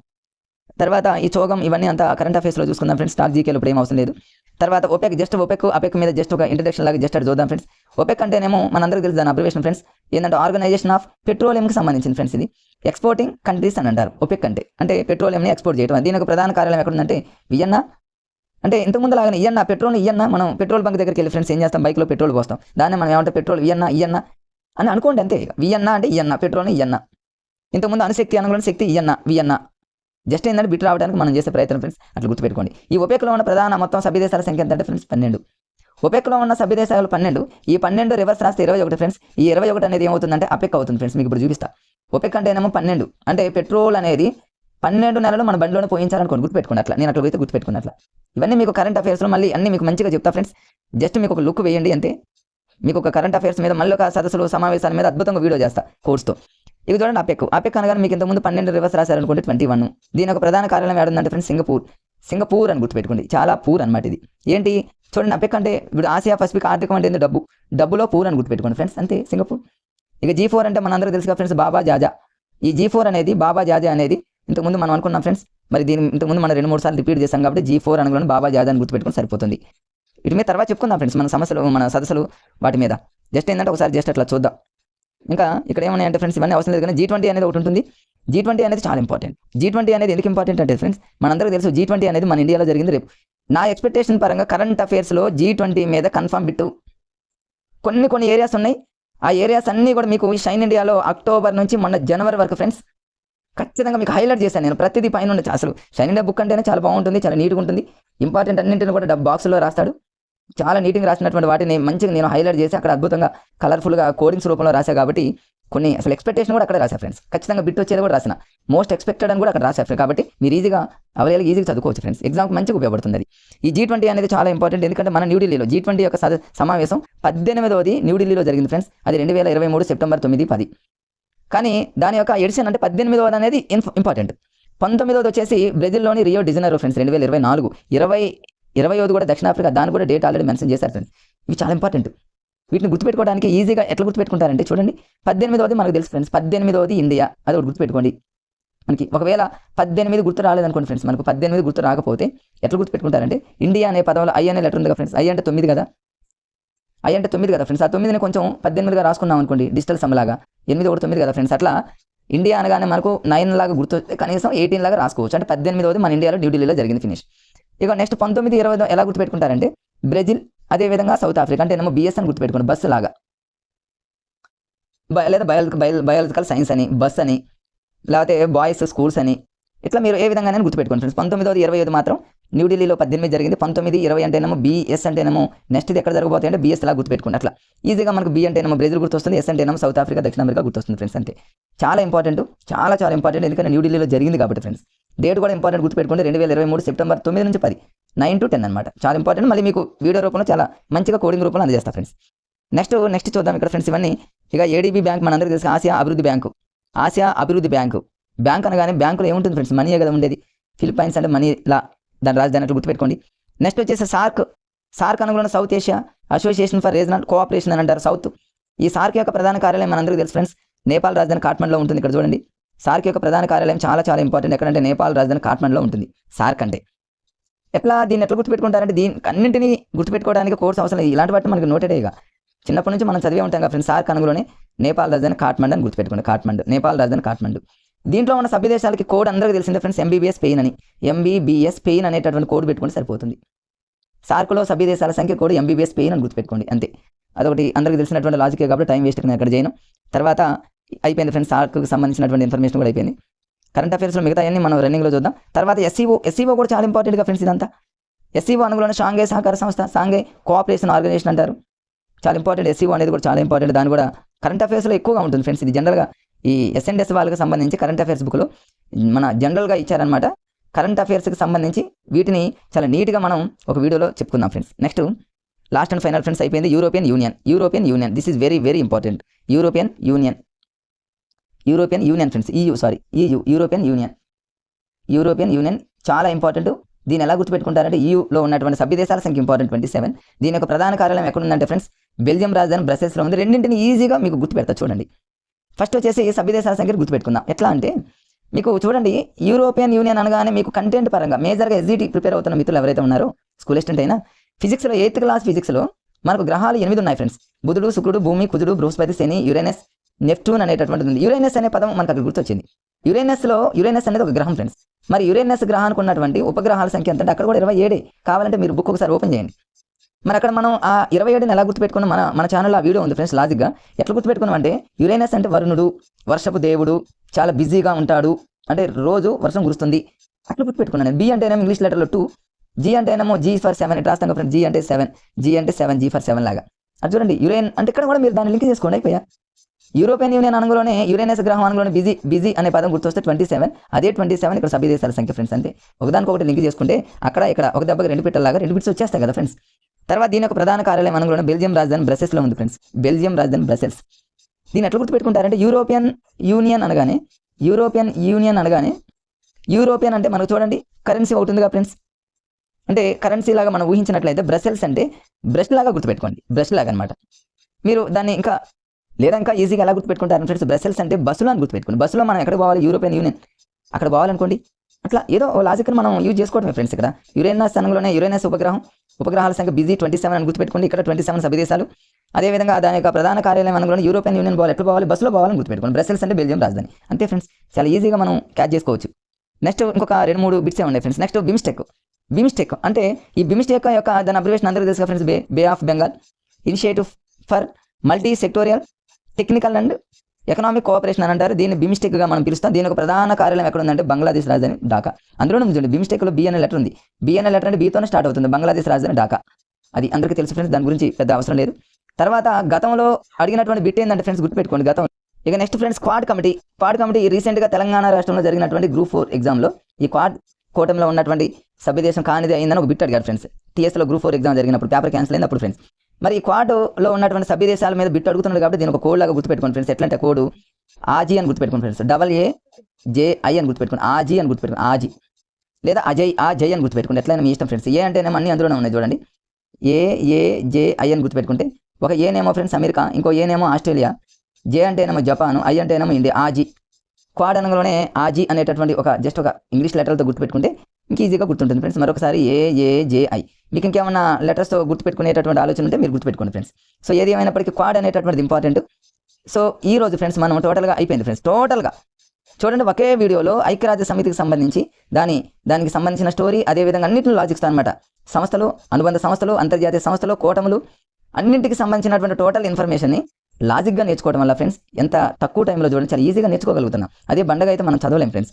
తర్వాత ఈ చోగం ఇవన్నీ అంతా కరెంట్ అఫైర్స్లో చూసుకుందాం ఫ్రెండ్స్. స్టాక్ జీకేలో ఇప్పుడు ఏం అవసరం లేదు. తర్వాత OPEC మీద జస్ట్ ఒక ఇంట్రడక్షన్ లాగా జస్ట్ చూద్దాం ఫ్రెండ్స్. OPEC అంటేనేమో మనందరికీ తెలుసు దాని అబ్రివేషన్ ఫ్రెండ్స్. ఏంటంటే ఆర్గనైజేషన్ ఆఫ్ పెట్రోలియంకి సంబంధించిన ఫ్రెండ్స్. ఇది ఎక్స్పోర్టింగ్ కంట్రీస్ అని అంటారు. OPEC అంటే పెట్రోలియంని ఎక్స్పోర్ట్ చేయడం. దీని యొక్క ప్రధాన కార్యాలయం ఎక్కడుందంటే వియన్నా. అంటే ఇంతకుముందు లాగానే పెట్రోల్ మనం పెట్రోల్ బంక్ దగ్గరికి వెళ్ళి ఫ్రెండ్స్ ఏం చేస్తాం, బైక్లో పెట్రోల్ పోస్తాం. దాన్ని మనం ఏమంటే పెట్రోల్ వియన్నా అని అనుకోండి అంతే. వియన్నా అంటే పెట్రోల్ని ఇంతకుముందు అణుశక్తి అనగానే శక్తి వియన్నా. జస్ట్ ఏంటంటే బిట్ రావడానికి మనం చేసే ప్రయత్నం ఫ్రెండ్స్. అట్లా గుర్తుపెట్టుకోండి. ఈ OPECలో ఉన్న ప్రధాన మొత్తం సభ్య దేశాల సంఖ్య ఎంత అంటే ఫ్రెండ్స్ 12. OPECలో ఉన్న సభ్య దేశాలు 12. ఈ 12 రివర్స్ రాస్తే 21 ఫ్రెండ్స్. ఈ 21 అనేది ఏమవుతుందంటే APEC అవుతుంది ఫ్రెండ్స్. మీకు ఇప్పుడు చూపిస్తా. OPEC అంటే ఏమో 12. అంటే పెట్రోల్ అనేది 12 నెలలు మన బండిలోనే పోయించాలనుకోండి. గుర్తుపెట్టుకోండి. అట్లా నేను అట్లా అయితే గుర్తుపెట్టుకున్నట్లా. ఇవన్నీ మీకు కరెంట్ అఫైర్స్లో మళ్ళీ అన్ని మీకు మంచిగా చెప్తా ఫ్రెండ్స్. జస్ట్ మీకు ఒక లుక్ వేయండి అంతే. మీకు ఒక కరెంట్ అఫైర్స్ మీద మళ్ళీ ఒక సదస్సులు సమావేశాల మీద అద్భుతంగా వీడియో చేస్తా కోర్స్తో. ఇక చూడండి APEC అనగానే మీకు ఇంతకుముందు 12 రివర్స్ రాశారనుకోండి 21. దీని ఒక ప్రధాన కార్యాలయం ఏడుందంటే ఫ్రెండ్స్ సింగపూర్ అని గుర్తుపెట్టుకోండి. చాలా పూర్ అనమాట ఇది. ఏంటి చూడండి APEC అంటే ఇప్పుడు ఆసియా పసిఫిక్ ఆర్థికం అంటే డబ్బులో పూర్ అని గుర్తుపెట్టుకోండి ఫ్రెండ్స్ అంతే సింగపూర్. ఇక G4 అంటే మనందరికీ తెలుసుగా ఫ్రెండ్స్ బాబా జాజా. ఈ G4 అనేది బాబా జాజా అనేది ఇంతకుముందు మనం అనుకున్నాం ఫ్రెండ్స్. మరి దీని ఇంతకుముందు మనం 2-3 సార్లు రిపీట్ చేస్తాం కాబట్టి G4 అనగానే బాబా జాజా అని గుర్తుపెట్టుకుని సరిపోతుంది. వీటి మీద తర్వాత చెప్పుకుందాం ఫ్రెండ్స్ మన సదస్సులు వాటి మీద. జస్ట్ ఏంటంటే ఒకసారి జస్ట్ అట్లా చూద్దాం. ఇంకా ఇక్కడ ఏమన్నాయంటే ఫ్రెండ్స్ ఇవన్నీ అవసరం లేదు కానీ G20 అనేది ఒకటి ఉంటుంది. G20 అనేది చాలా ఇంపార్టెంట్. G20 అనేది ఎందుకు ఇంపార్టెంట్ అంటే ఫ్రెండ్స్ మనందరికీ తెలుసు G20 అనేది మన ఇండియాలో జరిగింది రేపు. నా ఎక్స్పెక్టేషన్ పరంగా కరెంట్ అఫైర్స్లో G20 మీద కన్ఫర్మ్ బిట్టు కొన్ని ఏరియాస్ ఉన్నాయి. ఆ ఏరియాస్ అన్నీ కూడా మీకు షైన్ ఇండియాలో అక్టోబర్ నుంచి మొన్న జనవరి వరకు ఫ్రెండ్స్ ఖచ్చితంగా మీకు హైలైట్ చేశాను నేను. ప్రతిదీ పైన ఉండొచ్చు. అసలు షైన్ ఇండియా బుక్ అంటేనే చాలా బాగుంటుంది, చాలా నీట్గా ఉంటుంది. ఇంపార్టెంట్ అన్నింటిని కూడా బాక్స్లో రాస్తాడు. చాలా నీట్గా రాసినటువంటి వాటిని మంచిగా నేను హైలైట్ చేసి అక్కడ అద్భుతంగా కలర్ఫుల్గా కోడింగ్స్ రూపంలో రాశా కాబట్టి కొన్ని అసలు ఎక్స్పెక్టేషన్ కూడా అక్కడ రాశా ఫ్రెండ్స్. ఖచ్చితంగా బిట్ వచ్చేది కూడా రాసిన మోస్ట్ ఎక్స్పెక్టెడ్ అని కూడా అక్కడ రాశా ఫ్రెండ్స్. కాబట్టి మీరు ఈజీగా అవైలబుల్ ఈజీగా చదువుకోవచ్చు ఫ్రెండ్స్. ఎగ్జామ్కి మంచిగా ఉపయోగపడుతుంది అది. ఈ G20 అనేది చాలా ఇంపార్టెంట్. ఎందుకంటే మన న్యూఢిల్లీలో G20 యొక్క సమావేశం 18వది న్యూఢిల్లీలో జరిగింది ఫ్రెండ్స్. అది 2023 సెప్టెంబర్ 9-10. కానీ దాని యొక్క ఎడిషన్ అంటే 18వది అనేది ఇంపార్టెంట్. 19వది వచ్చేసి బ్రెజిల్లోని రియో డిజనైరో ఫ్రెండ్స్ 2024. 20వ కూడా దక్షిణాఫ్రికా. దాని కూడా డేట్ ఆల్రెడీ మెన్షన్ చేశారు ఫ్రెండ్స్. ఇవి చాలా ఇంపార్టెంట్. వీటిని గుర్తుపెట్టుకోవడానికి ఈజీగా ఎట్లా గుర్తుపెట్టుకుంటారంటే చూడండి 18వది మనకు తెలుసు ఫ్రెండ్స్. 18వది ఇండియా, అది ఒకటి గుర్తుపెట్టుకోండి. మనకి ఒకవేళ 18 గుర్తు రాలేదనుకోండి ఫ్రెండ్స్, మనకు 18 గుర్తు రాకపోతే ఎట్లా గుర్తుపెట్టుకుంటారంటే ఇండియా అనే పదంలో ఐ అనే లెటర్ ఉంది కదా ఫ్రెండ్స్. ఐ అంటే 9 కదా, ఐ అంటే 9 కదా ఫ్రెండ్స్. ఆ 9ని కొంచెం 18గా రాసుకున్నాం అనుకోండి డిజిటల్ సమ్ లాగా. 8 ఒకటి 9 కదా ఫ్రెండ్స్. అట్లా ఇండియా అనగానే మనకు 9 లాగా గుర్తు వస్తే కనీసం 18 లాగా రాసుకోవచ్చు. అంటే 18వది మన ఇండియాలో న్యూఢిల్లీలో జరిగింది ఫినిష్. ఇక నెక్స్ట్ 19, 20 ఎలా గుర్తుపెట్టుకుంటారంటే బ్రెజిల్, అదేవిధంగా సౌత్ ఆఫ్రికా. అంటే ఏమో BS అని గుర్తుపెట్టుకోండి, బస్సు లాగా. లేదా బయాలజికల్ సైన్స్ అని, బస్ అని, లేకపోతే బాయ్స్ స్కూల్స్ అని, ఇట్లా మీరు ఏ విధంగానే గుర్తుపెట్టుకోండి ఫ్రెండ్స్. 19, 25 మాత్రం న్యూఢిల్లీలో 18 జరిగింది. 19, 20 అంటేనేమో BS అంటేనేమో నెక్స్ట్ ఇది ఎక్కడ జరగబోతాయి అంటే BS లా గుర్తుపెట్టుకోండి. అట్లా ఈజీగా మనకు B అంటేనేమో బ్రెజిల్ గుర్తొస్తుంది, S అంటేనేమో సౌత్ ఆఫ్రికా, దక్షిణ అమెరికా గుర్తొస్తుంది ఫ్రెండ్స్. అంతే. చాలా ఇంపార్టెంట్, చాలా ఇంపార్టెంట్. ఎందుకంటే న్యూఢిల్లీలో జరిగింది కాబట్టి ఫ్రెండ్స్. డేట్ కూడా ఇంపార్టెంట్ గుర్తుపెట్టుకోండి. 2023 సెప్టెంబర్ 9 నుంచి 10, 9 to 10 అనమాట. చాలా ఇంపార్టెంట్. మళ్ళీ మీకు వీడియో రూపంలో చాలా మంచిగా కోడింగ్ రూపంలో అందజేస్తా ఫ్రెండ్స్. నెక్స్ట్ చూద్దాం ఇక్కడ ఫ్రెండ్స్. ఇవన్నీ ఇక ADB బ్యాంక్ మనందరికీ తెలుసు. ఆసియా అభివృద్ధి బ్యాంకు. ఆసియా అభివృద్ధి బ్యాంకు. బ్యాంక్ అనగానే బ్యాంకులో ఏముంటుంది ఫ్రెండ్స్? మనీయే కదా ఉండేది. ఫిలిప్పైన్స్ అంటే మనీలా దాని రాజధాని అట్లా గుర్తుపెట్టుకోండి. నెక్స్ట్ వచ్చేసి సార్క్ అనుగుణ South Asia Association for Regional Cooperation అని అంటారు సౌత్. ఈ సార్క్ యొక్క ప్రధాన కార్యాలయం మనందరికీ తెలుసు ఫ్రెండ్స్. నేపాల్ రాజధాని కాఠ్మండ్లో ఉంటుంది. ఇక్కడ చూడండి, సార్క్ యొక్క ప్రధాన కార్యాలయం చాలా ఇంపార్టెంట్. ఎక్కడంటే నేపాల్ రాజధాని కాఠ్మండ్లో ఉంటుంది సార్క్ అంటే. దీన్ని ఎట్లా గుర్తుపెట్టుకుంటారంటే దీని అన్నింటినీ గుర్తుపెట్టుకోవడానికి కోర్స్ అవసరం లేదు. ఇలాంటి వాటిని మనకి నోటెడే ఇక చిన్నప్పటి నుంచి మనం చదివే ఉంటాం కదా ఫ్రెండ్స్. సార్క్ అనుగుణనే నేపాల్ రాజధాని కాఠ్మండ్ అని గుర్తుపెట్టుకోండి. నేపాల్ రాజధాని కాఠ్మండ్. దీంట్లో ఉన్న సభ్య దేశాలకి కోడ్ అందరికీ తెలిసిందే ఫ్రెండ్స్. MBBS పెయిన్ అని. MBBS పెయిన్ అనేటటువంటి కోడ్ పెట్టుకుంటే సరిపోతుంది. సార్క్లో సభ్య దేశాల సంఖ్య కోడ్ MBBS పెయిన్ అని గుర్తుపెట్టుకోండి అంతే. అదొకటి అందరికీ తెలిసినటువంటి లాజికే కాబట్టి టైం వేస్ట్ నేను అక్కడ చేయను. తర్వాత అయిపోయింది ఫ్రెండ్స్. సార్క్కి సంబంధించినటువంటి ఇన్ఫర్మేషన్ కూడా అయిపోయింది. కరెంట్ అఫైర్స్లో మిగతా అన్ని మనం రన్నింగ్లో చూద్దాం. తర్వాత SCO కూడా చాలా ఇంపార్టెంట్గా ఫ్రెండ్స్. ఇదంతా SCO అనుగుణ షాంఘై సహకార సంస్థ, షాంఘై కోఆపరేషన్ ఆర్గనైజేషన్ అంటారు. చాలా ఇంపార్టెంట్. SCO అనేది కూడా చాలా ఇంపార్టెంట్. దాని కూడా కరెంట్ అఫైర్స్లో ఎక్కువగా ఉంటుంది ఫ్రెండ్స్. ఇది జనరల్గా ఈ SNDS వాళ్ళకి సంబంధించి కరెంట్ అఫైర్స్ బుక్లో మన జనరల్గా ఇచ్చారనమాట. కరెంట్ అఫైర్స్కి సంబంధించి వీటిని చాలా నీట్గా మనం ఒక వీడియోలో చెప్పుకుందాం friends. Next last and final friends అయిపోయింది European Union. This is very important. European Union friends. EU European Union చాలా ఇంపార్టెంట్. దీన్ని ఎలా గుర్తుపెట్టుకుంటారంటే EUలో ఉన్నటువంటి సభ్య దేశాల సంఖ్య ఇంపార్టెంట్ 27. దీని యొక్క ప్రధాన కార్యాలయం ఎక్కడ ఉందంటే ఫ్రెండ్స్ బెల్జియం రాజధాని బ్రసెల్స్లో ఉంది. రెండింటిని ఈజీగా మీకు గుర్తుపెడతా చూడండి. ఫస్ట్ వచ్చేసి సభ్య దేశాల సంఖ్యను గుర్తుపెట్టుకుందాం. ఎట్లా అంటే మీకు చూడండి, యూరోపియన్ యూనియన్ అనగానే మీకు కంటెంట్ పరంగా మేజర్గా SGT ప్రిపేర్ అవుతున్న మిత్రులు ఎవరైతే ఉన్నారో స్కూల్ స్టూడెంట్ అయినా ఫిజిక్స్లో 8th క్లాస్ ఫిజిక్స్లో మనకు గ్రహాలు 8 ఉన్నాయి ఫ్రెండ్స్. బుధుడు, శుక్రుడు, భూమి, కుజుడు, బృహస్పతి, శని, యురేనస్, నెప్ట్యూన్ అనేటటువంటిది ఉంది. యురేనస్ అనే పదం మనకు అక్కడ గుర్తొచ్చింది. యురేనస్ అనేది ఒక గ్రహం ఫ్రెండ్స్. మరి యురేనస్ గ్రహానికి ఉన్నటువంటి ఉపగ్రహాల సంఖ్య ఎంత అంటే అక్కడ కూడా 27. కావాలంటే మీరు బుక్ ఒకసారి ఓపెన్ చేయండి. మరి అక్కడ మనం ఆ 27ని ఎలా గుర్తుపెట్టుకున్నాం? మన ఛానల్లో ఆ వీడియో ఉంది ఫ్రెండ్స్. లాజిక్గా ఎట్లా గుర్తుపెట్టుకున్నాం అంటే యురేనస్ అంటే వరుణుడు, వర్షపు దేవుడు, చాలా బిజీగా ఉంటాడు, అంటే రోజు వర్షం కురుస్తుంది, అట్లా గుర్తుపెట్టుకున్నాను. B అంటేనేమో ఇంగ్లీష్ లెటర్లో 2, G అంటేనేమో G for 7 ఇట్లా రాస్తాం ఫ్రెండ్స్. G అంటే 7, G for 7 లాగా. అది చూడండి యురేన్ అంటే ఇక్కడ కూడా మీరు దాన్ని లింక్ చేసుకోండి అయిపోయా. యూరోపియన్ యూనియన్ అనుగులోనే యురేనస్ గ్రహం అనుగులోనే బిజీ అనే పదం గుర్తొస్తే 27. అదే 27 ఇక్కడ సభ్య దేశాల సంఖ్య ఫ్రెండ్స్. అంతే. ఒకదానికొకటి లింక్ చేసుకుంటే అక్కడ ఇక్కడ ఒక దెబ్బకి 2 పిట్టలాగా 2 బిట్స్ వచ్చేస్తాయి కదా ఫ్రెండ్స్. తర్వాత దీని యొక్క ప్రధాన కార్యాలయం అనుగుణ బెల్జియం రాజధాని బ్రసెల్స్లో ఉంది ఫ్రెండ్స్. బెల్జియం రాజధాని బ్రసెల్స్. దీన్ని ఎట్లా గుర్తుపెట్టుకుంటారంటే యూరోపియన్ యూనియన్ అనగానే యూరోపియన్ అంటే మనకు చూడండి కరెన్సీ అవుతుందిగా ఫ్రెండ్స్. అంటే కరెన్సీ లాగా మనం ఊహించినట్లయితే బ్రసెల్స్ అంటే బ్రష్ లాగా గుర్తుపెట్టుకోండి. బ్రష్ లాగా అనమాట. మీరు దాన్ని ఇంకా ఈజీగా ఎలా గుర్తుపెట్టుకుంటారు ఫ్రెండ్స్? బ్రసెల్స్ అంటే బస్సులో అని గుర్తుపెట్టుకోండి. బస్సులో మనం ఎక్కడ పోవాలి? యూరోపియన్ యూనియన్ అక్కడ పోవాలనుకోండి. అట్లా ఏదో లాజిక్ని మనం యూజ్ చేసుకోవడమే ఫ్రెండ్స్. ఇక్కడ యురేనస్ అనుగులోనే యురేనస్ ఉపగ్రహాల సంఖ్య బిజీ 27 అని గుర్తుపెట్టుకోండి. ఇక్కడ 27 సభ్య దేశాలు. అదేవిధంగా దాని యొక్క ప్రధాన కార్యాలయం అనుకుని యూరోపియన్ యూనియన్ పోవాలి, ఎట్లా పోవాలి, బస్సులో పోవాలని గుర్తుపెట్టుకోండి. బ్రసెల్స్ అంటే బెల్జియం రాజధాని. అంతే ఫ్రెండ్స్, చాలా ఈజీగా మనం క్యాచ్ చేసుకోవచ్చు. నెక్స్ట్ ఇంకొక 2-3 బిట్సే ఉన్నాయి ఫ్రెండ్స్. నెక్స్ట్ బిమ్స్టెక్ అంటే ఈ బిమ్స్టెక్ యొక్క దాని అబ్రివేషన్ అందరికీ తెలుసు friends, Bay of Bengal Initiative for Multi Sectoral Technical and Economic Cooperation అని అంటారు. దీన్ని బిమ్స్టెక్గా మనం పిలుస్తాం. దీని ఒక ప్రధాన కార్యాలయం ఎక్కడ ఉందంటే బంగ్లాదేశ్ రాజధాని ఢాకా. అందులో చూడండి బిమ్స్టెక్లో బి అనే లెటర్ ఉంది. బి అనే లెటర్ అంటే బీతోనే స్టార్ట్ అవుతుంది. బంగ్లాదేశ్ రాజధాని ఢాకా. అది అందరికీ తెలుసు ఫ్రెండ్స్, దాని గురించి పెద్ద అవసరం లేదు. తర్వాత గతంలో అడిగినటువంటి బిట్ ఏంటంటే ఫ్రెండ్స్ గుర్తుపెట్టుకోండి గతం. ఇక నెక్స్ట్ ఫ్రెండ్స్ క్వాడ్ కమిటీ రీసెంట్గా తెలంగాణ రాష్ట్రంలో జరిగినటువంటి గ్రూప్ 4 ఎగ్జామ్లో ఈ క్వాడ్ కూటమిలో ఉన్నటువంటి సభ్యదేశం కానిది అయిందని ఒక బిట్ అడిగారు ఫ్రెండ్స్. టీఎస్లో గ్రూప్ 4 ఎగ్జామ్ జరిగినప్పుడు పేపర్ క్యాన్సిల్ అయినప్పుడు ఫ్రెండ్స్. మరి ఈ క్వాడ్లో ఉన్నటువంటి సభ్య దేశాల మీద బిట్ అడుగుతున్నాడు కాబట్టి దీని ఒక కోడ్ లాగా గుర్తుపెట్టుకోండి ఫ్రెండ్స్. ఎట్లంటే కోడ్ ఆజీ అని గుర్తుపెట్టుకోండి ఫ్రెండ్స్. AAJI అని గుర్తుపెట్టుకోండి. ఆజీ అని గుర్తుపెట్టుకోండి. ఆజీ లేదా అజయ్ అని గుర్తుపెట్టుకోండి. ఎట్లయినా మీ ఇష్టం ఫ్రెండ్స్. ఏ అంటేనేమో అన్ని అందులోనే ఉన్నాయి చూడండి. AAJI అని గుర్తుపెట్టుకుంటే ఒక ఏనేమో ఫ్రెండ్స్ అమెరికా, ఇంకో ఏనేమో ఆస్ట్రేలియా, జే అంటేనేమో జపాను, ఐ అంటేనేమో ఇండియా. ఆజీ క్వాడ్ అనగానే ఆజీ అనేటటువంటి ఒక జస్ట్ ఒక ఇంగ్లీష్ లెటర్తో గుర్తుపెట్టుకుంటే ఇంక ఈజీగా గుర్తుంటుంది ఫ్రెండ్స్. మరొకసారి AAJI. మీకు ఇంకేమన్నా లెటర్స్తో గుర్తుపెట్టుకునేటటువంటి ఆలోచన ఉంటే మీరు గుర్తుపెట్టుకోండి ఫ్రెండ్స్. సో ఏది ఏమైనప్పటికీ క్వాడ్ అనేటటువంటిది ఇంపార్టెంట్. సో ఈ రోజు ఫ్రెండ్స్ మనం టోటల్గా అయిపోయింది ఫ్రెండ్స్. టోటల్గా చూడండి, ఒకే వీడియోలో ఐక్యరాజ్య సమితికి సంబంధించి దానికి సంబంధించిన స్టోరీ, అదేవిధంగా అన్నింటిలో లాజిక్స్ అనమాట. సంస్థలు, అనుబంధ సంస్థలు, అంతర్జాతీయ సంస్థలు, కూటములు అన్నింటికి సంబంధించినటువంటి టోటల్ ఇన్ఫర్మేషన్ని లాజిక్గా నేర్చుకోవడం వల్ల ఫ్రెండ్స్ ఎంత తక్కువ టైంలో చూడండి చాలా ఈజీగా నేర్చుకోగలుగుతున్నాం. అదే బండగా అయితే మనం చదవలేం ఫ్రెండ్స్.